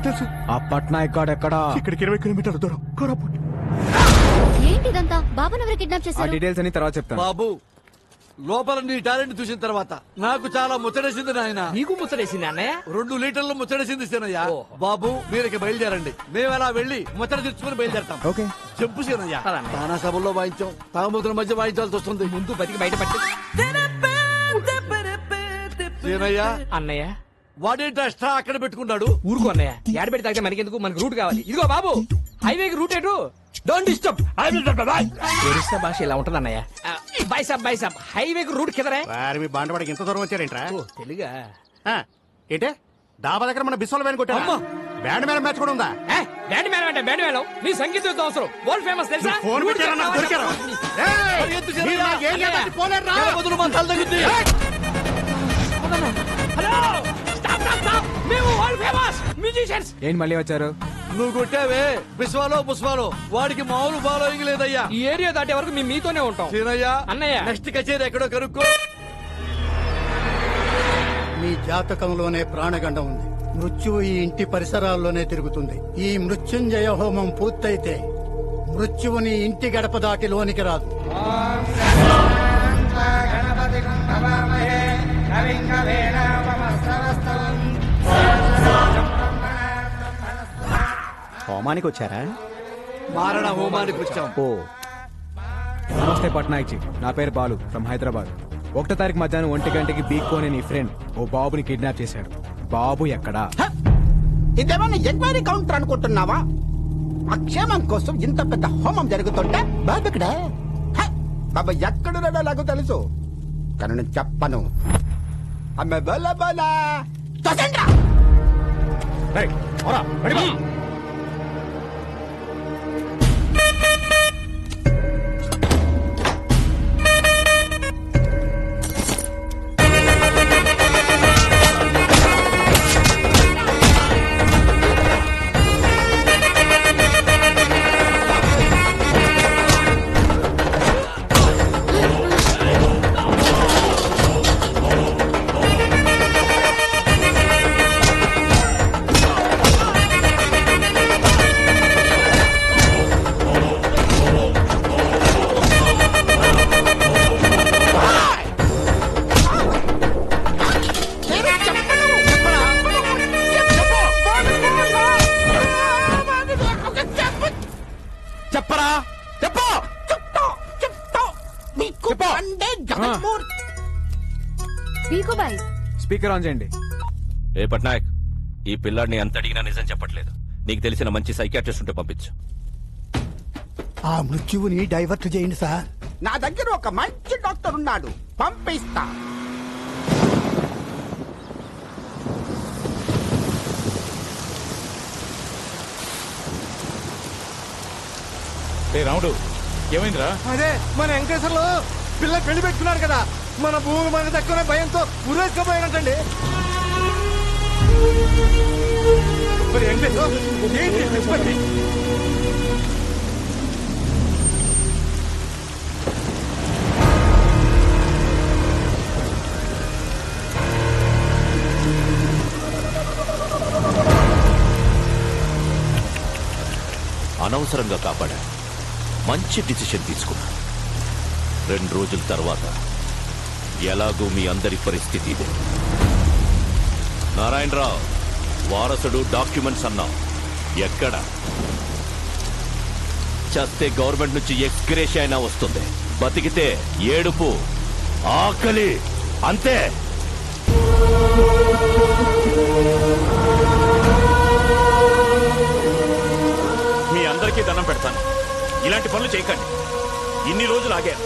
తెలుసు. ఆ పట్నాయక్ గాడు ఎక్కడా? ఇక్కడికి 20 కిలోమీటర్ల దూరం. కోరాపుట్. ఏంటిదంతా? బాబుని ఎవరు కిడ్నాప్ ఆ చేశారు? డీటెయిల్స్ అన్ని తర్వాత చెప్తాను. బాబు లోపల నీ టాలెంట్ చూసిన తర్వాత నాకు చాలా ముచ్చటేసింది నాయన. నీకు ముచ్చటేసింది అన్నయ్య? 2 లీటర్లు ముచ్చటేసింది సీనయ్య. బాబు మీరుకి బయలుదేరండి, మేము అలా వెళ్ళి ముచ్చట తెచ్చుకుని బయలుదేరతాం. ఓకే. చెప్పు సీనయ్య. తానా సభల్లో వాయించాం, తాగుమతుల మధ్య వాయించాల్సి వస్తుంది. ముందు బతికి బయట పట్టి. సీనయ్య అన్నయ్య వాడేంటి అష్టా అక్కడ పెట్టుకున్నాడు? ఊరుకో అన్నయ్య, ఏడబెట్టి తాగితే మనకెందుకు, మనకు రూట్ కావాలి. ఇదిగో బాబు హైవేకి రూట్ ఎటు? Don't disturb. ఒరిస్సా భాష ఇలా ఉంటది అన్నయ్య. బైసాబ్ హైవేకి రూట్ కిదరే. మీ బాండవాడికి ఇంత దూరం వచ్చారేంట్రా? తెలుగా ఏంటే డాబా దగ్గర మన బిస్వాల్ వ్యాన్ కొట్టామా? బ్యాండ్ మేళం మ్యాచ్ కూడా ఉందా? బ్యాండ్ మేళం అంటే బ్యాండ్ మేళం. నీ సంగీత అవసరం వరల్డ్ ఫేమస్ తెలుసా? ఫోన్ పెట్టారా? నాకు దొరికారా? Hello stop. మేము వరల్డ్ ఫేమస్ మ్యూజిషియన్స్. ఏంటి మళ్ళీ వచ్చారు? నువ్వు కొట్టావే బిస్వాలో పుష్పాలో, వాడికి మామూలు ఫాలోయింగ్ లేదయ్యా. ఈ ఏరియా దాటే వరకు మేము మీతోనే ఉంటాం. సీనయ్య అన్నయ్య నెక్స్ట్ కచేరీ ఎక్కడో కనుక్కో. మీ జాతకంలోనే ప్రాణగండం ఉంది. మృత్యువు ఈ ఇంటి పరిసరాల్లోనే తిరుగుతుంది. ఈ మృత్యుంజయ హోమం పూర్తయితే మృత్యువుని ఇంటి గడప దాటి లోనికి రాదు. హోమానికి వచ్చారా? మారణ హోమానికి వచ్చాం. ఓ నమస్తే పట్నాయక్ జీ, నా పేరు బాలు ఫ్రమ్ హైదరాబాద్. 1వ తారీఖు మధ్యాహ్నం 1 గంటకి బీకో అనే నీ ఫ్రెండ్ ఓ బాబుని కిడ్నాప్ చేశాడు. బాబు ఎక్కడా? ఇదేమన్నా ఎంక్వైరీ కౌంటర్ అనుకుంటున్నావా? అక్షేమం కోసం ఇంత పెద్ద హోమం జరుగుతుంటే బాబు ఇక్కడ బాబా ఎక్కడున్నాడో నాకు తెలుసు, కానీ నేను చెప్పను. అమ్మ బల బల తొసండ్రా. రేయ్ ఓరా రెడీ బా. చెప్పరా చెప్పు. పీకుబాయ్ స్పీకర్ ఆన్ చేయండి. ఏ పట్నాయక్, ఈ పిల్లాడిని ఎంత అడిగినా నిజం చెప్పట్లేదు. నీకు తెలిసిన మంచి సైకియాట్రిస్ట్ ఉంటే పంపించు. ఆ మృత్యువుని డైవర్ట్ చేయండి సార్. నా దగ్గర ఒక మంచి డాక్టర్ ఉన్నాడు, పంపిస్తా. రాముడు ఏమైందిరా? అదే మన వెంకటేశ్వర్లు పిల్ల పెళ్లి పెట్టుకున్నాడు కదా, మన భూమి మనకు దక్కునే భయంతో ఉరేసుకపోయాడంటండి. మరి వెంకటేశ్వర ఏంటి నిష్పత్తి? అనవసరంగా కాపాడా. మంచి డిసిషన్ తీసుకున్నా. 2 రోజుల తర్వాత ఎలాగూ మీ అందరి పరిస్థితి ఇదే. నారాయణరావు వారసుడు డాక్యుమెంట్స్ అన్నావు, ఎక్కడ? చస్తే గవర్నమెంట్ నుంచి ఎక్స్గ్రేషియా అయినా వస్తుంది, బతికితే ఏడుపు ఆకలి అంతే. మీ అందరికీ దండం పెడతాను, ఇలాంటి పనులు చేయకండి. ఇన్ని రోజులు ఆగారు,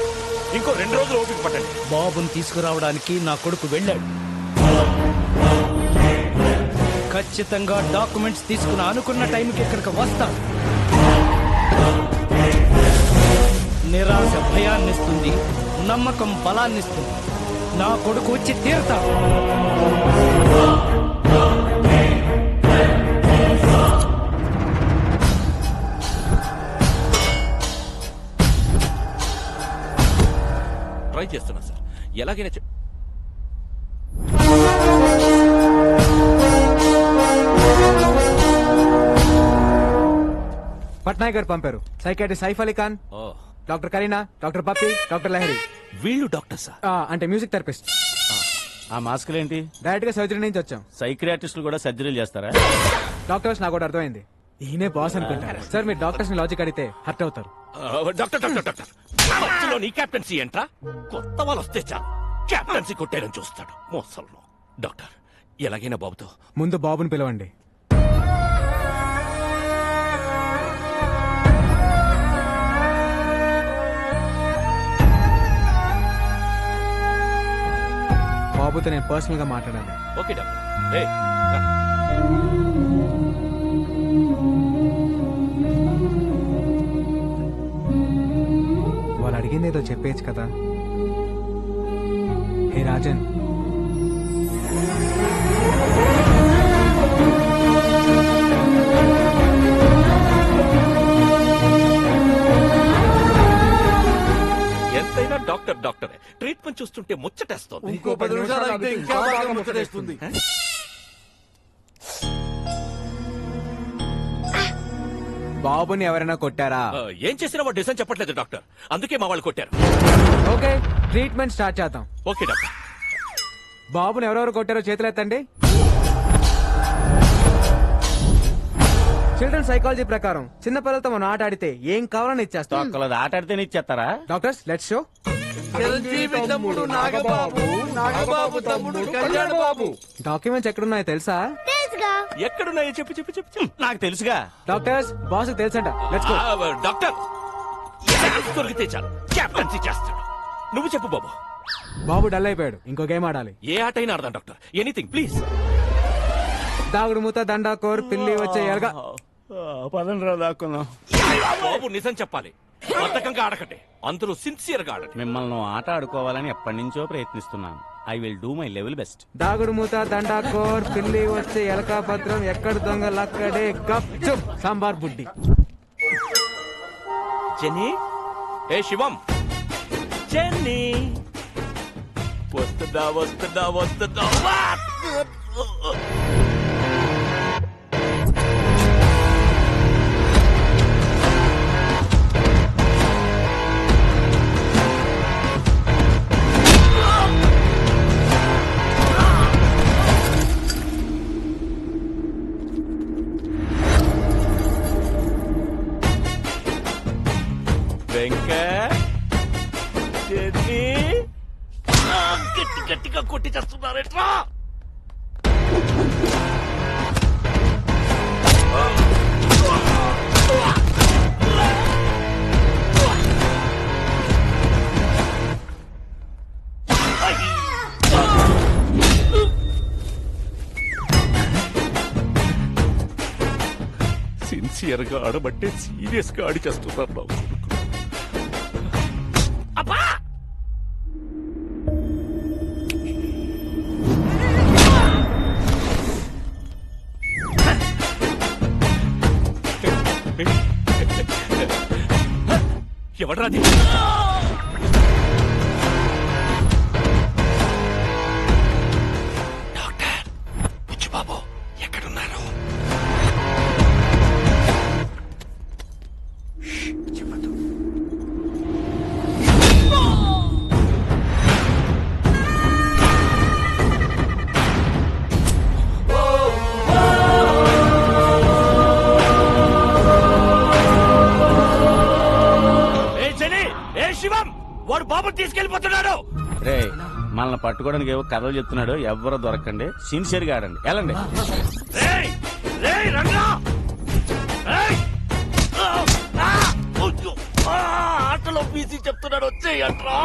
ఇంకో 2 రోజులు ఓపిక పట్టండి. బాబుని తీసుకురావడానికి నా కొడుకు వెళ్ళాడు. ఖచ్చితంగా డాక్యుమెంట్స్ తీసుకుని అనుకున్న టైంకి ఇక్కడికి వస్తాడు. నిరాశ భయాన్నిస్తుంది, నమ్మకం బలాన్నిస్తుంది. నా కొడుకు వచ్చి తీరుతాడు. ట్రై చేస్తున్నా సార్, ఎలాగైనా పట్నాయక్ గారు పంపారు. Psychiatrist Saif Ali Khan, doctor Kareena, doctor Pappi, doctor Lahari. వీళ్ళు డాక్టర్సా? అంటే మ్యూజిక్ థెరపిస్ట్. ఆ మాస్కులు ఏంటి? డైరెక్ట్ గా సర్జరీ నుంచి వచ్చాం. సైక్రియాటిస్టులు కూడా సర్జరీలు చేస్తారా? డాక్టర్స్ నాకు కూడా అర్థమైంది, ఈయనే బాస్ అనుకుంటారు. సార్ మీరు డాక్టర్స్ ని లాజిక్ అడిగితే హర్ట్ అవుతారు. డాక్టర్ డాక్టర్ డాక్టర్ మధ్యలో నీ కెప్టెన్సీ ఏంట్రా? కొత్త వాళ్ళు వస్తే చాలు కెప్టెన్సీ కొట్టేయడం చూస్తాడు మోసల్లో. డాక్టర్ ఎలాగైనా బాబుతో ముందు బాబుని పిలవండి. బాబుతో నేను పర్సనల్ గా మాట్లాడాలి. Okay doctor. ఏయ్, రా. వాళ్ళు అడిగింది ఏదో చెప్పేచ్చు కదా. హే రాజన్, ఎంతైనా డాక్టర్ డాక్టరే. ట్రీట్మెంట్ చూస్తుంటే ముచ్చటేస్తోంది. ఇంకో 10 నిమిషాలు అయితే ఇంకా బాగా బాబుని ఎవరైనా కొట్టారా? ఏం చేసినా వాడు నిజం చెప్పట్లేదు డాక్టర్, అందుకే మా వాళ్ళు కొట్టారు. ఓకే, ట్రీట్మెంట్ స్టార్ట్ చేద్దాం. Okay doctor. బాబుని ఎవరెవరు కొట్టారో చేతులు ఎత్తండి. చిల్డ్రన్ సైకాలజీ ప్రకారం చిన్న పిల్లలతో మనం ఆట ఆడితే ఏం కావాలని ఇచ్చేస్తాం. ఆట ఆడితే ఇచ్చేస్తారా? Doctors let's show. చిరంజీవి తమ్ముడు నాగబాబు, నాగబాబు తమ్ముడు కళ్యాణ్ బాబు. డాక్యుమెంట్స్ ఎక్కడున్నాయో తెలుసా? ఎక్కడున్నాయో చెప్పు చెప్పు చెప్పు. నాకు తెలుసుగా. డాక్టర్స్ బాస్ తెలుసంట. Let's go. డాక్టర్ దొరికితే చాలు క్యాప్టెన్సీ చేస్తాడు. నువ్వు చెప్పు బాబు. బాబు డల్ అయిపోయాడు, ఇంకో గేమ్ ఆడాలి. ఏ ఆట అయినా ఆడదాం డాక్టర్, ఎనీథింగ్ ప్లీజ్. దాగుడు మూత దండాకోర్ పిల్లి వచ్చే ఎలగా. పదండ్రా దాక్కున్నాం. బాబు నిజం చెప్పాలి, బద్ధకంగా ఆడకండి, అందరూ సిన్సియర్ గా ఆడండి. మిమ్మల్ని ఆట ఆడుకోవాలని ఎప్పటి నుంచో ప్రయత్నిస్తున్నాను. I will do my level best. దాగుడు మూత దండాకోర్ పిల్లి వచ్చే ఎలకా భద్రం ఎక్కడ దొంగలక్కడే గప్ చుప్ సాంబార్ బుడ్డి. జెన్నీ, ఏ శివం, జెన్నీ వస్తుందా వస్తుందా వస్తుందా? గట్టి గట్టిగా కొట్టి చేస్తున్నారేట్రా? సిన్సియర్ గా ఆడబట్టే సీరియస్ గా ఆడి చేస్తున్నారు బాబు. అబ్బా ఎవడ్రాది? డాక్టర్ బుచ్చు బాబు ఎక్కడున్నారు? చెప్పదు. వాడు బాబు తీసుకెళ్లిపోతున్నాడు. రే మనల్ని పట్టుకోవడానికి ఏవో కథలు చెప్తున్నాడు. ఎవరు దొరకండి, సిన్సియర్ గా ఆడండి. వెళ్ళండి. ఆటలో బీసీ చెప్తున్నాడు, వచ్చేయంట్రా.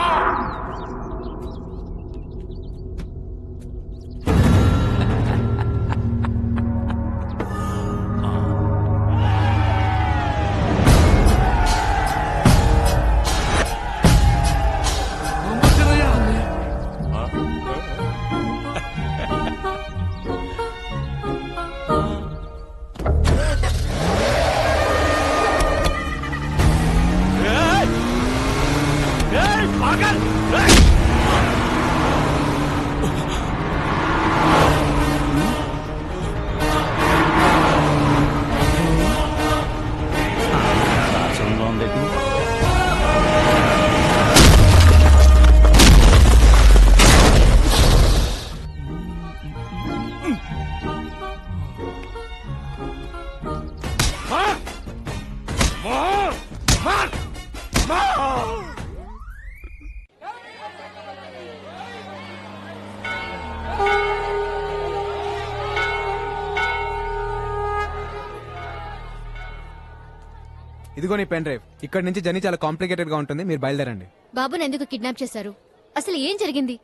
ఇదిగో నీ పెన్ డ్రైవ్. ఇక్కడ నుంచి జర్నీ చాలా కాంప్లికేటెడ్ గా ఉంటుంది, మీరు బయలుదేరండి. బాబుని ఎందుకు కిడ్నాప్ చేశారు? అసలు ఏం జరిగింది?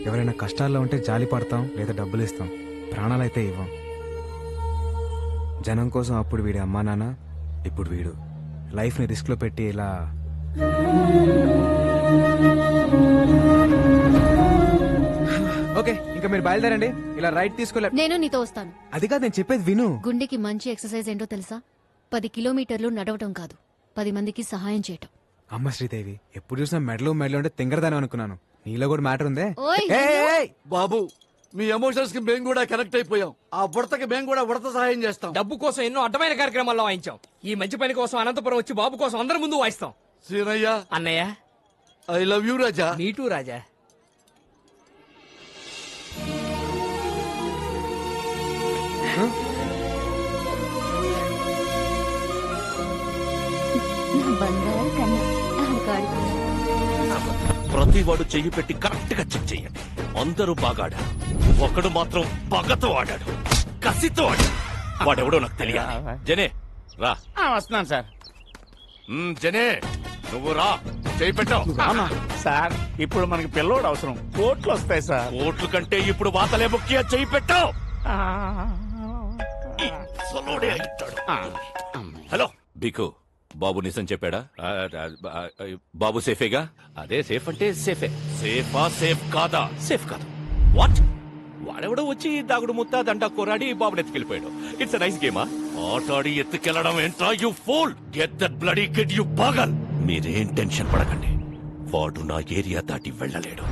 ఎవరైనా కష్టాల్లో ఉంటే జాలి పడతాం, లేదా డబ్బులు ఇస్తాం, ప్రాణాలైతే ఇవ్వం. జనం కోసం అప్పుడు వీడి అమ్మా నాన్న, ఇప్పుడు వీడు లైఫ్ ని రిస్క్ లో పెట్టి ఇలా. ఓకే, ఇంకా మీరు బయలుదేరండి. ఇలా రైట్ తీసుకోలే. నేను నీతో వస్తాను. అది కాదు, నేను చెప్పేది విను. గుండెకి మంచి ఎక్సర్సైజ్ ఏంటో తెలుసా? 10 కిలోమీటర్లు నడవటం కాదు, 10 మందికి సహాయం చేయటం. అమ్మ శ్రీదేవి ఎప్పుడు చూసినా మెడలో అంటే తింగరదాని అనుకున్నాను. నీలో కూడా మ్యాటర్ ఉందే. ఓయ్ బాబు మీ ఎమోషన్స్ కి మేము కూడా కనెక్ట్ అయిపోయాం. ఆ ఉడతకి మేము కూడా ఉడత సహాయం చేస్తాం. డబ్బు కోసం ఎన్నో అడ్డమైన కార్యక్రమాల్లో వాయించాం. ఈ మంచి పని కోసం అనంతపురం వచ్చి బాబు కోసం అందరి ముందు వాయిస్తాం. సీనయ్య అన్నయ్య ఐ లవ్ యూ రాజా. మీటూ రాజా. బంగారు కన్నా ఆడుకోడు. ప్రతి వాడు చెయ్యి పెట్టి కరెక్ట్ గా చెక్ చేయండి. అందరూ బాగా ఆడారు, ఒకడు మాత్రం పగతో ఆడాడు, కసితో ఆడాడు. వాడెవడో నాకు తెలియాలి. జనే రా. వస్తున్నాను సార్. జనే నువ్వు రా, చెయ్యి పెట్టావు. సార్ ఇప్పుడు మనకి పిల్లోడు అవసరం. కోట్లు వస్తాయి సార్. కోట్ల కంటే ఇప్పుడు వాతలే ముఖ్య. చెయ్యి పెట్టావు. హలో బికు, బాబు నిజం చెప్పాడా? బాబు సేఫేగా? అదే సేఫ్ అంటే సేఫే. సేఫా సేఫ్ కాదా? సేఫ్ కాదు. వాట్? వాడెవడో వచ్చి దాగుడు ముత్త దండా కోరాడి బాబుని ఎత్తుకెళ్ళిపోయాడు. It's nice గేమా? ఆటాడి ఎత్తుకెళ్లడం ఏంట్రా you fool? Get that bloody kid you పాగల్. మీరేం టెన్షన్ పడకండి, వాడు నా ఏరియా దాటి వెళ్ళలేడు.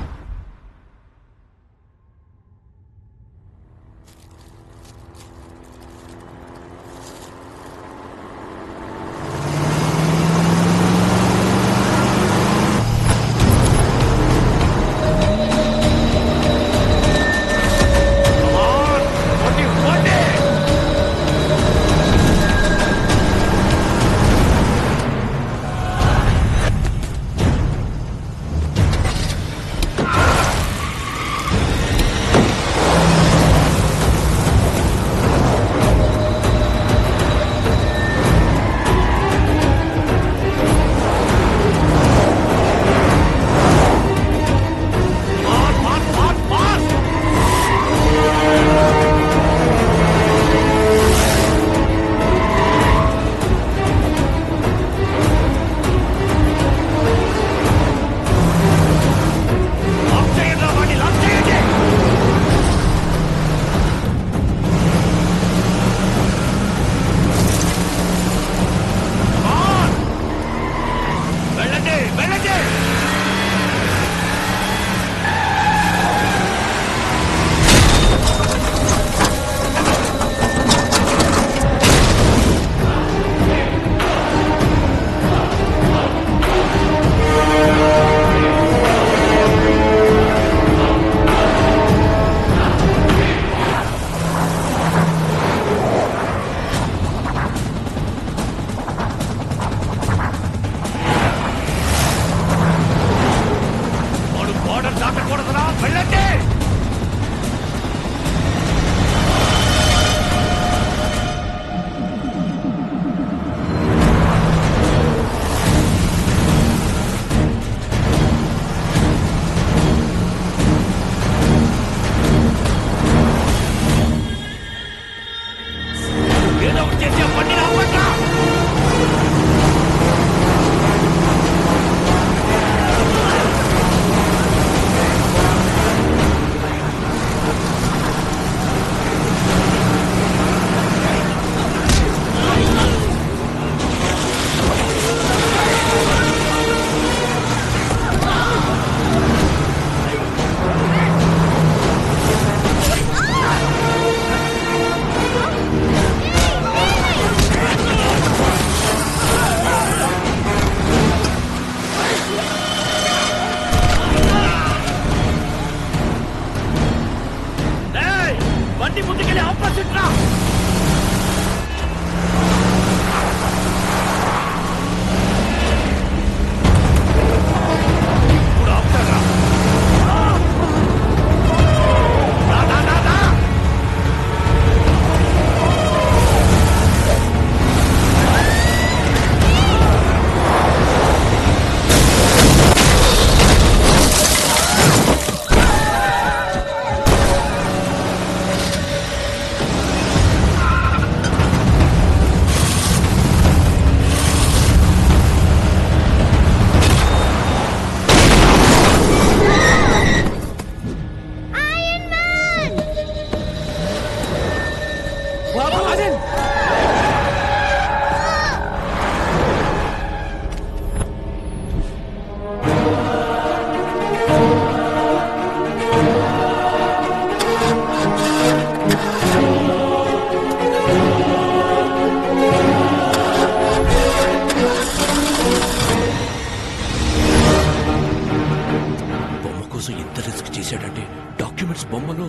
కోసం ఎంత రిస్క్ చేశాడంటే డాక్యుమెంట్స్ బొమ్మలో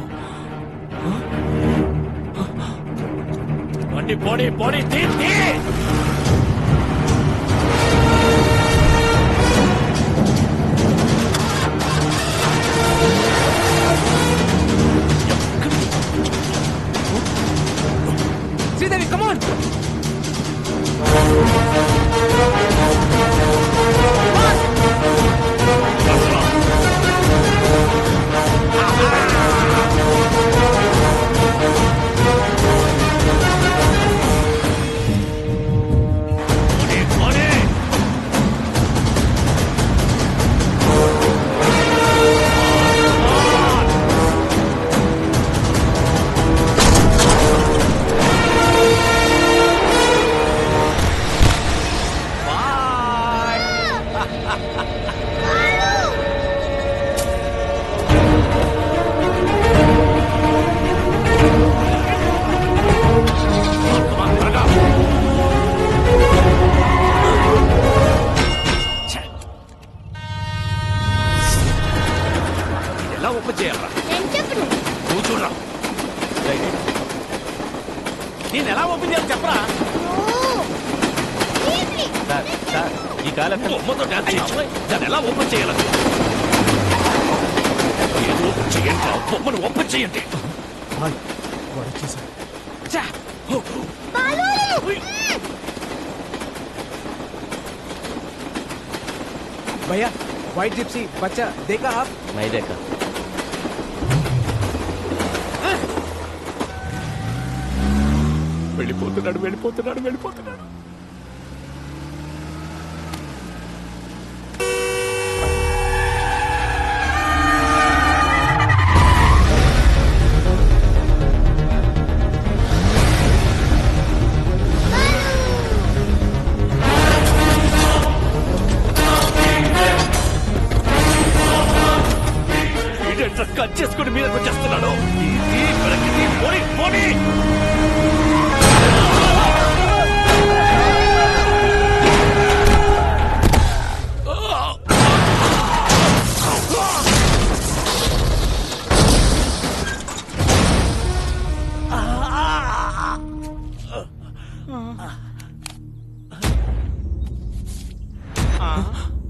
బాడీ బాడీ శ్రీదేవి కమాన్ ఎలా ఓపెన్ చేయాలరా నేను చెప్పను. నువ్వు చూడరా నేను ఎలా ఓపెన్ చేయాలి చెప్పరా ఈ కాలం బొమ్మతో డాన్స్ చేయించు దాన్ని ఎలా ఓపెన్ చేయాలని ఏదో ఓపెన్ చేయండి రా, బొమ్మను ఓపెన్ చేయండి भैया व्हाइट जिप्सी बच्चा देखा आप नहीं देखा వెళ్ళిపోతున్నాడు కట్ చేసుకుని మీదకి వచ్చేస్తున్నాడు పోనీ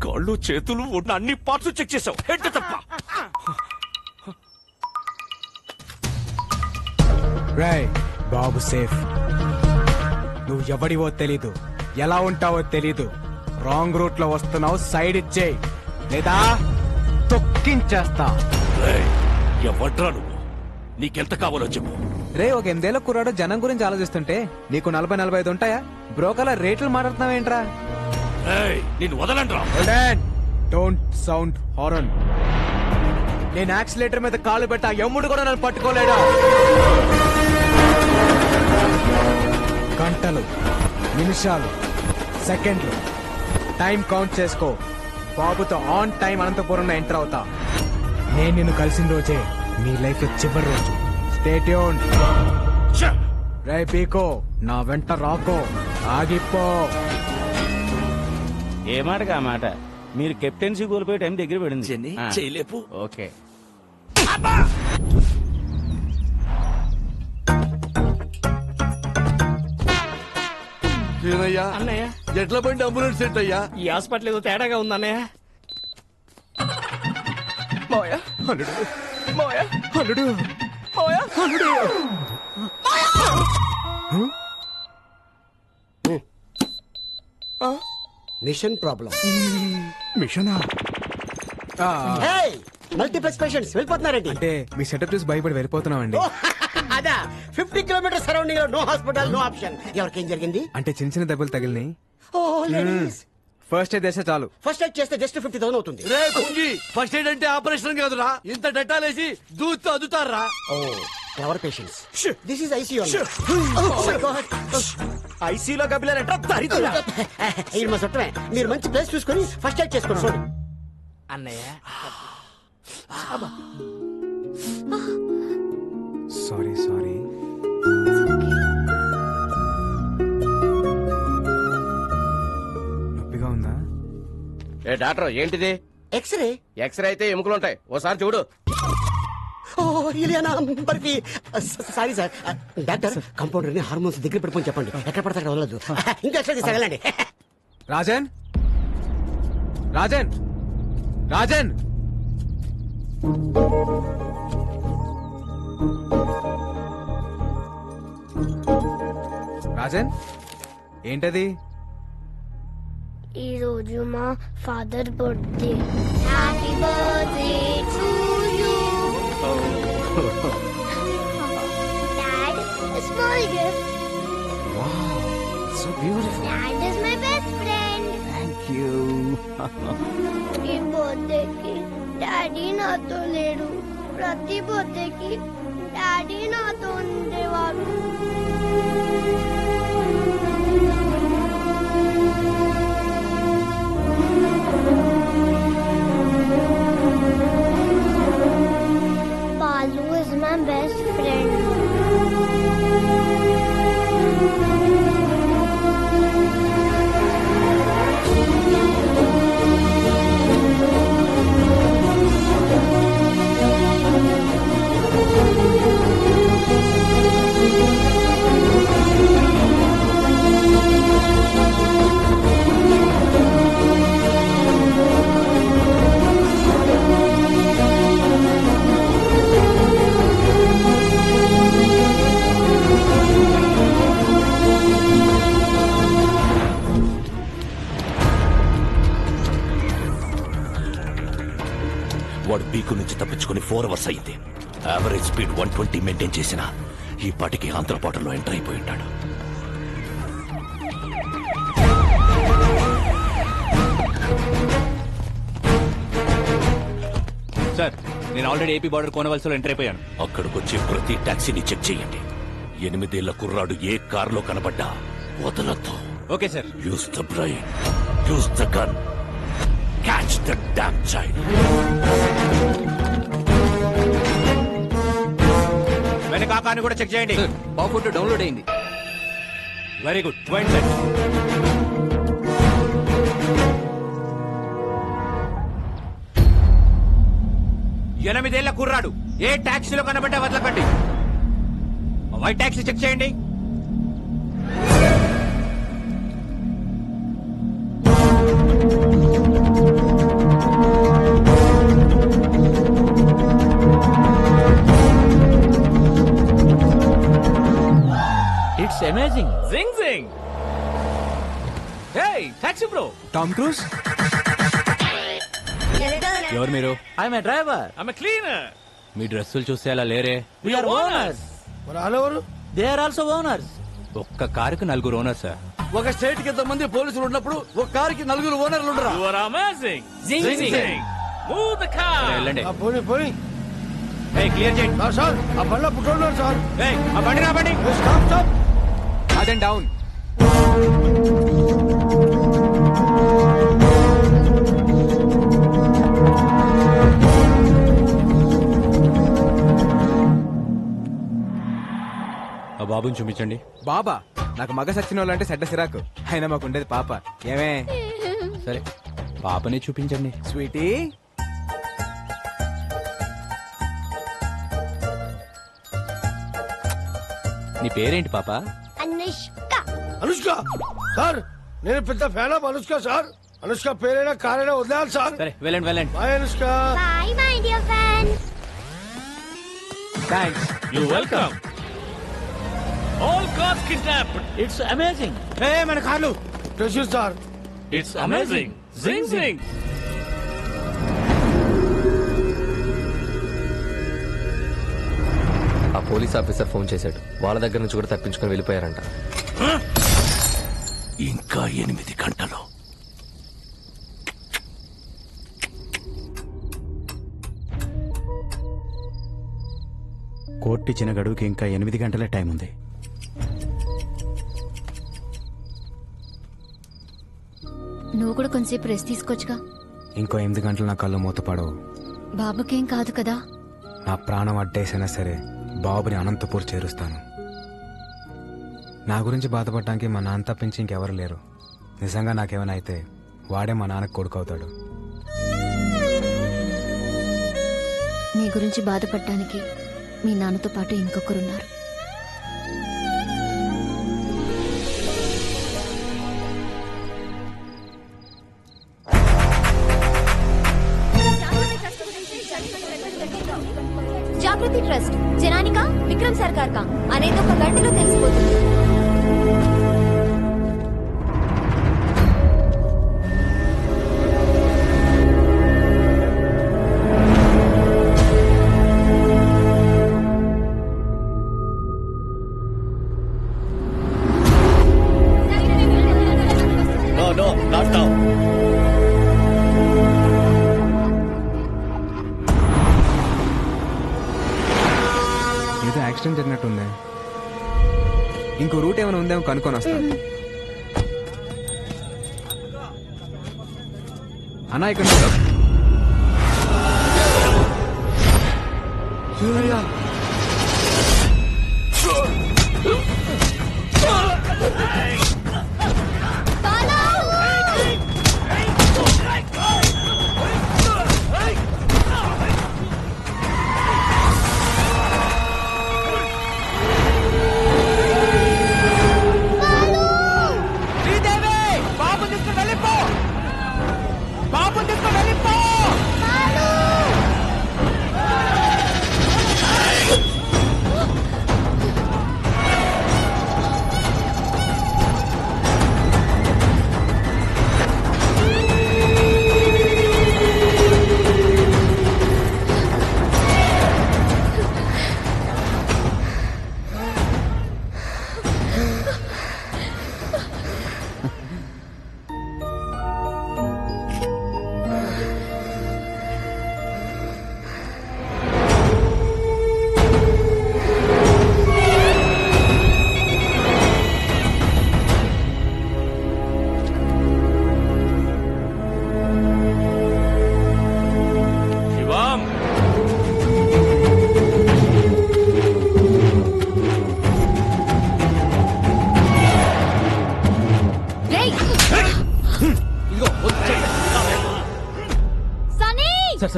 కాళ్ళు చేతులు ఉన్న అన్ని పార్ట్స్ చెక్ చేసావు హెడ్ తప్ప రాయ్ బాబు సేఫ్ నువ్వు ఎవడివో తెలీదు ఎలా ఉంటావో తెలీదు రాంగ్ రూట్ లో వస్తున్నావు సైడ్ ఇచ్చేయి లేదా తొక్కించేస్తా ఎవడ్రా నువ్వు నీకెంత కావాలో చెప్పు రే ఒక 8 ఏళ్ల కుర్రాడు జనం గురించి ఆలోచిస్తుంటే నీకు 40-45 ఉంటాయా బ్రోకర్ల రేట్లు మాట్లాడుతున్నావేంట్రా నేను వదలంట్రా డోంట్ సౌండ్ హారన్ నేను యాక్సిలేటర్ మీద కాలు పెట్టా ఎమ్ముడు కూడా నన్ను పట్టుకోలేడా గంటలు నిమిషాలు సెకండ్లు టైం కౌంట్ చేసుకో బాబుతో ఆన్ టైం అనంతపురంలో ఎంటర్ అవుతా నేను నిన్ను కలిసిన రోజే నీ లైఫ్ లో చివరి రోజు స్టే ట్యూన్డ్ రే పీకో నా వెంట రాకో ఆగిపో ఏ మాటగా ఆ మాట మీరు కెప్టెన్సీ కోల్పోయే టైం దగ్గర పడింది చేయలేపు ఓకే అన్నయ్య ఎట్ల బండి అంబులెన్స్ సెట్ అయ్యా ఈ హాస్పిటల్ ఏదో తేడాగా ఉంది అన్నయ్య మిషన్ ప్రాబ్లం మిషనా మల్టీప్లెక్స్ పేషెంట్స్ వెళ్ళిపోతున్నారండి అంటే మీ సెటప్ చూసి భయపడి వెళ్ళిపోతున్నామండి అదా 50 కిలోమీటర్ సరౌండింగ్ లో నో హాస్పిటల్ నో ఆప్షన్ ఎవరికేం జరిగింది అంటే చిన్న చిన్న దెబ్బలు తగిలినాయి ఫస్ట్ ఎయిడ్ చేస్తే చాలు ఫస్ట్ ఎయిడ్ చేస్తే జస్ట్ 50,000 అవుతుంది రే కుంగి ఫస్ట్ ఎయిడ్ అంటే ఆపరేషన్ కాదురా ఇంత డెటాలేసి దూత్తు అదుతారా ever patients this is ICU ఐసీలో గబిలారంట దరిద్రుడా ఇది మా చుట్టమే మీరు మంచి ప్లేస్ చూసుకొని ఫస్ట్ ఎయిడ్ చేసుకోండి చూడండి అన్నయ్య సారీ సారీ నొప్పిగా ఉందా ఏ డాక్టర్ ఏంటిది ఎక్స్రే ఎక్స్రే అయితే ఎముకలు ఉంటాయి, ఓసారి చూడు. ఓ Ileana Barfi. Sorry sir. Doctor compounder ని హార్మోన్స్ దగ్గర పెట్టుకొని చెప్పండి, ఎక్కడ పడితే అక్కడ వదలదు. ఇంకా ఎక్స్రే తీసాగలండి. రాజన్ రాజన్ రాజన్ రాజన్ ఏంటది? ఈ రోజు మా father birthday. Happy birthday to you. Dad, a small gift. Wow, so beautiful. Dad is my best friend. Thank you. ఈ బర్త్డేకి డాడీ నాతో లేడు. ప్రతి బర్త్డేకి డాడీ నాతో ఉండేవారు. Balu is my best friend. వాడు పీకు నుంచి తప్పించుకుని 4 hours అయింది. యావరేజ్ స్పీడ్ 120 మెయింటైన్ చేసిన ఈ పాటికి ఆంధ్రపాటలో ఎంటర్ అయిపోయి ఉంటాడు. సార్, నేను ఆల్రెడీ ఏపీ బార్డర్ కోనవలసలో ఎంటర్ అయిపోయాను. అక్కడికొచ్చే ప్రతి టాక్సీని చెక్ చేయండి. 8 ఏళ్ల కుర్రాడు ఏ కారులో కనబడ్డా వదలొద్దు. Okay sir. Use the brain, use the gun, catch the damn child. వెనక కాకాని కూడా చెక్ చేయండి. బాఫుట్ డౌన్లోడ్ అయింది. Very good. White set. ఎనిమిదేళ్ల కుర్రాడు ఏ టాక్సీలో కనబడ్డా వదలకండి. వైట్ టాక్సీ చెక్ చేయండి. It's amazing. Zing zing. Hey taxi bro. Tom Cruise. ఎవరు మీరు? I'm a driver. I'm a cleaner. మీ డ్రెస్సులు చూస్తే అలా లేరే. We are owners. వాళ్ళెవరు? They are also owners. ఒక్క కారుకు 4 ఓనర్స్ సార్. ఒక స్టేట్ కి ఎంతమంది పోలీసులు ఉన్నప్పుడు ఒక కారుకి 4 ఓనర్లు ఉండరా? You are amazing. Zing zing. Move the car. వెళ్ళండి. పోనీ పోనీ. క్లియర్ చేయండి. సార్ ఆ బండ్లో పుట్టినారు సార్. ఆ బండి నా బండి. Stop stop. రాజన్ డౌన్. ఆ బాబుని చూపించండి. బాబా, నాకు మగ సచ్చిన వాళ్ళంటే చెడ్డ సిరాకు. అయినా మాకు ఉండేది పాప. ఏమే? సరే, పాపని చూపించండి. స్వీటీ, నీ పేరేంటి పాప? అనుష్క. అనుష్క సార్, నేను పెద్ద fan of Anushka sir. Anushka పేరైనా కారైనా వదిలేయాలి సార్. సరే వెళ్ళండి వెళ్ళండి. Bye Anushka. Bye my dear friend. Thanks. You welcome. All cars kidnapped. It's amazing. మన కార్లు treasure sir. It's amazing. Zing జింగ్. ఆ పోలీస్ ఆఫీసర్ ఫోన్ చేశాడు. వాళ్ళ దగ్గర నుంచి కూడా తప్పించుకొని వెళ్ళిపోయారంట. ఇంకా 8 గంటలు. కోర్టు ఇచ్చిన గడువుకి ఇంకా 8 గంటలే టైం ఉంది. నువ్వు కూడా కొంచెంసేపు రెస్ట్ తీసుకోవచ్చుగా. ఇంకో 8 గంటలు నా కళ్ళు మూతపడవు. బాబుకేం కాదు కదా? నా ప్రాణం అడ్డేసైనా సరే బాబుని అనంతపూర్ చేరుస్తాను. నా గురించి బాధపడటానికి మా నాన్న తప్పించి ఇంకెవరు లేరు. నిజంగా నాకేమైనా అయితే వాడే మా నాన్నకు కొడుకు అవుతాడు. గురించి బాధపడటానికి మీ నాన్నతో పాటు ఇంకొకరున్నారు. జాగృతి ట్రస్ట్ జనానికా విక్రమ్ సర్కార్ కా అనేది ఒక గంటలో తెలిసిపోతుంది. No, not now. ఏదో యాక్సిడెంట్ జరిగినట్టుంది. ఇంకో రూట్ ఏమైనా ఉందేమో కనుక్కొని వస్తాను. అన్నా ఇక్కడ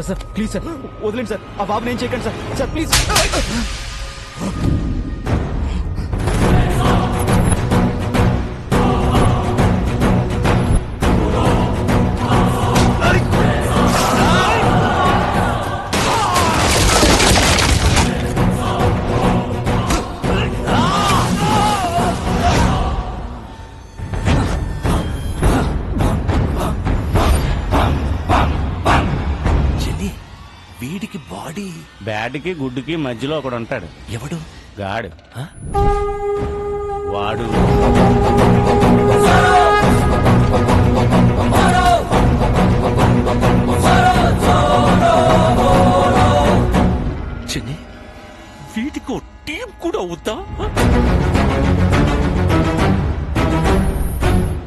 సార్ ప్లీజ్ సార్ వదిలేండి సార్. ఆ బాబుని ఏం చేయకండి సార్. Sir please. వీడికి బాడీ బ్యాడ్కి గుడ్డుకి మధ్యలో ఒకడు ఉంటాడు. ఎవడు? గాడు. వాడు చిన్ని వీటికి టీం కూడా అవుతా?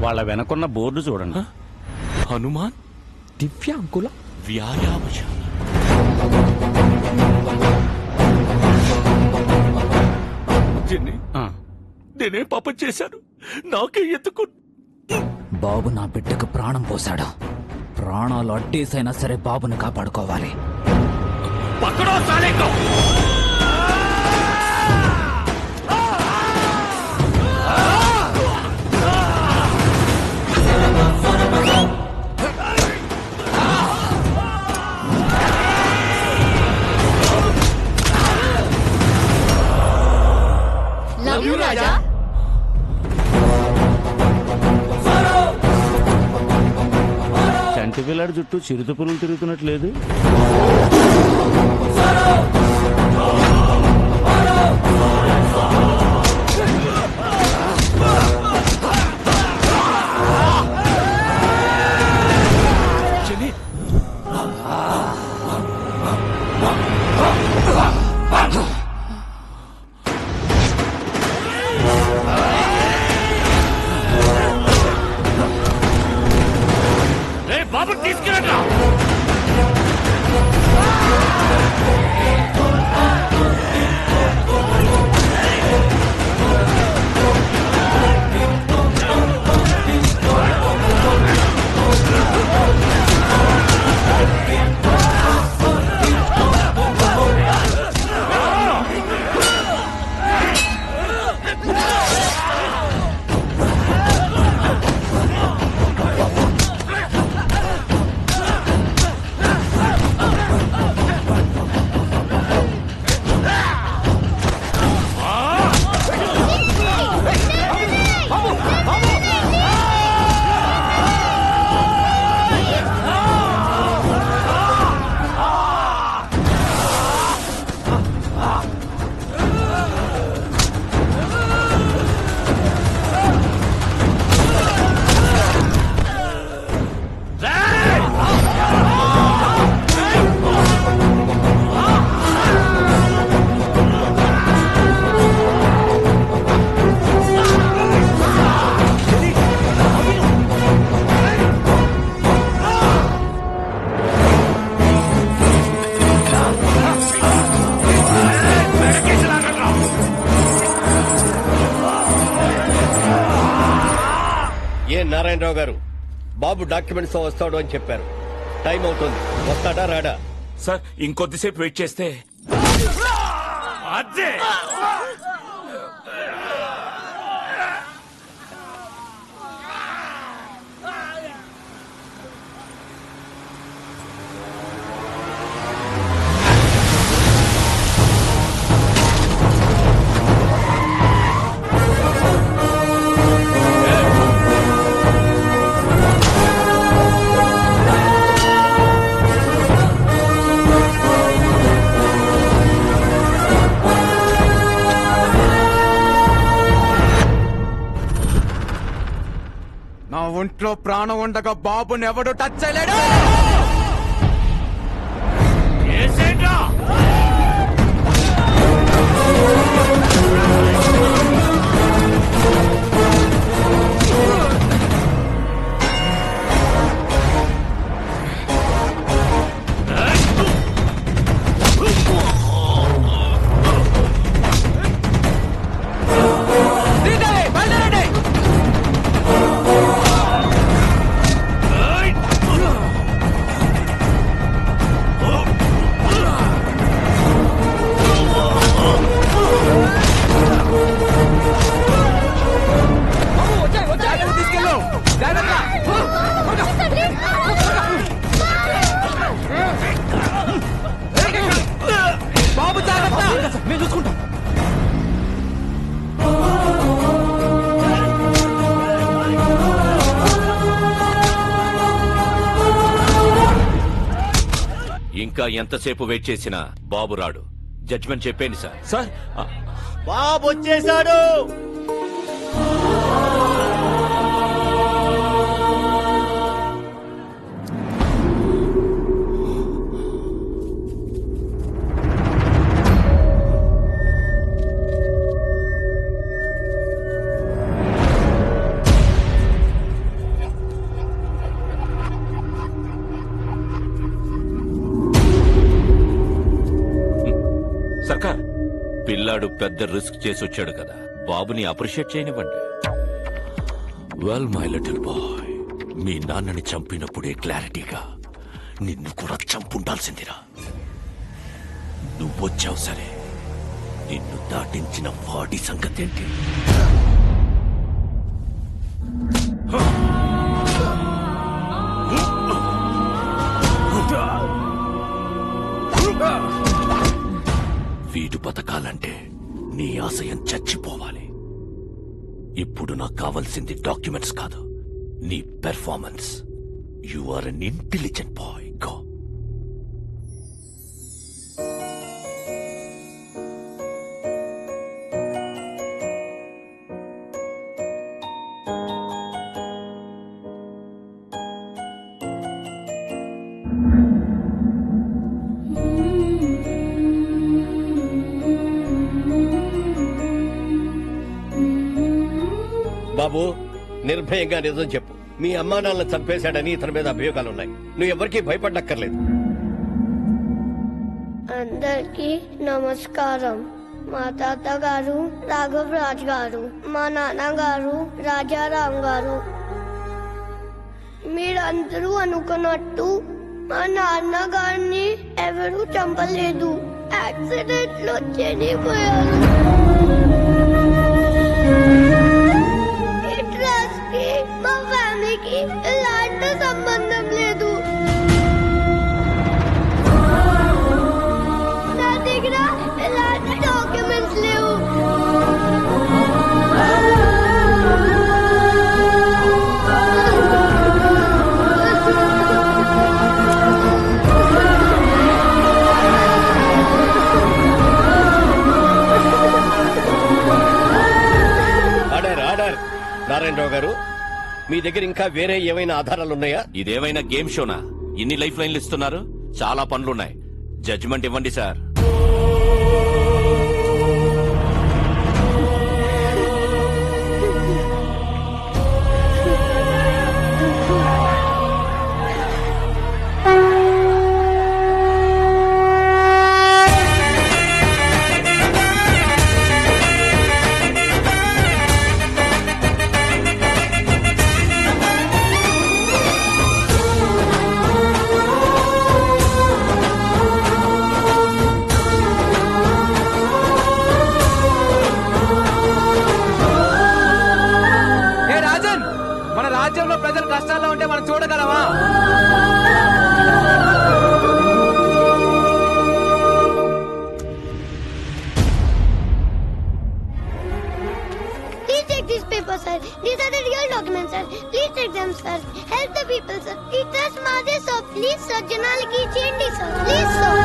వాళ్ళ వెనకున్న బోర్డు చూడండి. హనుమాన్ దివ్యాంకుల వ్యాయామశాల. నేనే పాపం చేశాను, నాకే ఎత్తుకు. బాబు నా బిడ్డకు ప్రాణం పోశాడు. ప్రాణాలు అడ్డేసైనా సరే బాబుని కాపాడుకోవాలి. పక్కడో సాలేకో. లవ్ యూ రాజా. చంటి పిల్లాడి చుట్టూ చిరుత పులులు తిరుగుతున్నట్లేదు. బాబు తీసుకురా. నారాయణరావు గారు, బాబు డాక్యుమెంట్స్ తో వస్తాడు అని చెప్పారు. టైం అవుతుంది, వస్తాడా రాడా? సార్ ఇంకొద్దిసేపు వెయిట్ చేస్తే అదే నా ఒంట్లో ప్రాణం ఉండగా బాబుని ఎవడు టచ్ చేయలేడు. బాబు జాగ్రత్త, మేము చూసుకుంటాం. ఇంకా ఎంతసేపు వెయిట్ చేసినా బాబు రాడు. జడ్జిమెంట్ చెప్పేయండి సార్. సార్ బాబు వచ్చేసాడు. సర్కార్, పిల్లాడు పెద్ద రిస్క్ చేసి వచ్చాడు కదా, బాబుని అప్రిషియేట్ చేయనివ్వండి. వెల్ మై లిటిల్ బాయ్, మీ నాన్నని చంపినప్పుడే క్లారిటీగా నిన్ను కూడా చంపుండాల్సిందిరా. నువ్వొచ్చావు సరే, నిన్ను దాటించిన వాడి సంగతేంటి? వీడు బతకాలంటే నీ ఆశయం చచ్చిపోవాలి. ఇప్పుడు నాకు కావాల్సింది డాక్యుమెంట్స్ కాదు, నీ performance. You are an intelligent boy. Go. బాబు, నిర్భయంగా నిజం చెప్పు. మీ అమ్మా నాన్నలను చంపేశాడని ఇతని మీద అభియోగాలున్నాయి. నువ్వు ఎవరికీ భయపడక్కర్లేదు. అందరికీ నమస్కారం. మా తాతగారు రాఘవ్ రాజ్ గారు, మా నాన్నగారు రాజారాం గారు. మీరందరూ అనుకున్నట్టు మా నాన్నగారిని ఎవరూ చంపలేదు. యాక్సిడెంట్ లో చనిపోయారు. ఈ ట్రస్ట్ కి మా ఫ్యామిలీకి ఎలాంటి సంబంధం లేదు. నా దగ్గర ఎలాంటి డాక్యుమెంట్స్ లేవు. నారాయణరావు గారు, మీ దగ్గర ఇంకా వేరే ఏమైనా ఆధారాలున్నాయా? ఇదేమైనా గేమ్ షోనా? ఇన్ని లైఫ్ లైన్లు ఇస్తున్నారు. చాలా పనులున్నాయి. జడ్జిమెంట్ ఇవ్వండి సార్. సార్ జనాలకి చేయండి sir please sir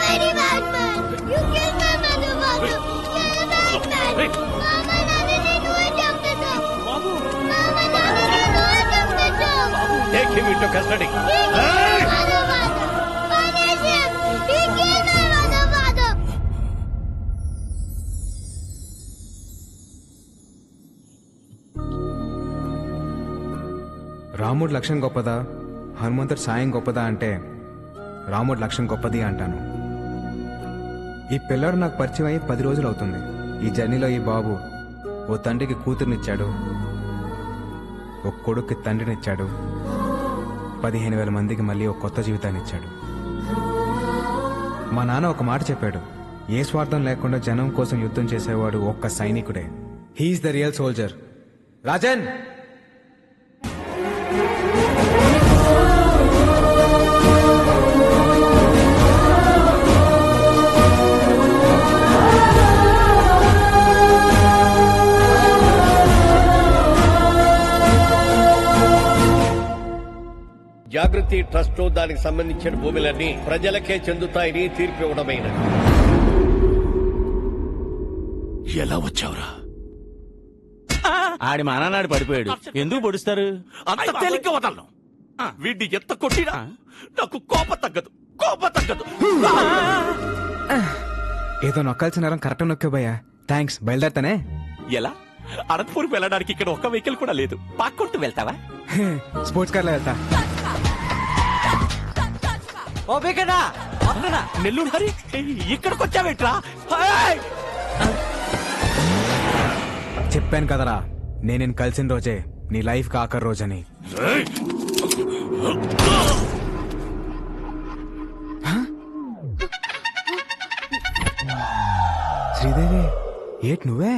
very bad man you kill my mother father మామా నాన్నని నువ్వే చంపేశావు బాబు మామా నాన్నని నువ్వే చంపేశావు టేక్ హిమ్ ఇంటూ కస్టడీ రాముడి లక్ష్యం గొప్పదా హనుమంతుడి సాయం గొప్పదా అంటే రాముడి లక్ష్యం గొప్పది అంటాను. ఈ పిల్లడు నాకు పరిచయం అయ్యి 10 రోజులు అవుతుంది. ఈ జర్నీలో ఈ బాబు ఓ తండ్రికి కూతురునిచ్చాడు, ఓ కొడుక్కి తండ్రినిచ్చాడు, 15,000 మందికి మళ్ళీ ఒక కొత్త జీవితాన్ని ఇచ్చాడు. మా నాన్న ఒక మాట చెప్పాడు, ఏ స్వార్థం లేకుండా జనం కోసం యుద్ధం చేసేవాడు ఒక్క సైనికుడే. He's the real soldier. Rajan Jagruti trust దానికి సంబంధించిన భూములన్నీ ప్రజలకే చెందుతాయని తీర్పు ఇవ్వడమైనది. ఎలా వచ్చావురా? ఆడి మానాడు పడిపోయాడు. ఎందుకు పొడుస్తారు? అంత తేలిగ్గా వదలను. వీడిని ఎంత కొట్టినా నాకు కోపం తగ్గదు. ఏదో నొక్కాల్సిన నరం కరెక్ట్ నొక్కా భయ్యా. థ్యాంక్స్. బయలుదేరతానే. ఎలా? అనంతపూర్ వెళ్ళడానికి ఇక్కడ ఒక్క వెహికల్ కూడా లేదు. పాక్కుంటూ వెళ్తావా? స్పోర్ట్స్ కార్లో వెళ్తా. నెల్లూరు హరి ఇక్కడికి వచ్చావేట్రా? చెప్పాను కదరా, నేను కలిసిన రోజే నీ లైఫ్ కి ఆఖరి రోజని. శ్రీదేవి ఏట్ నువ్వే?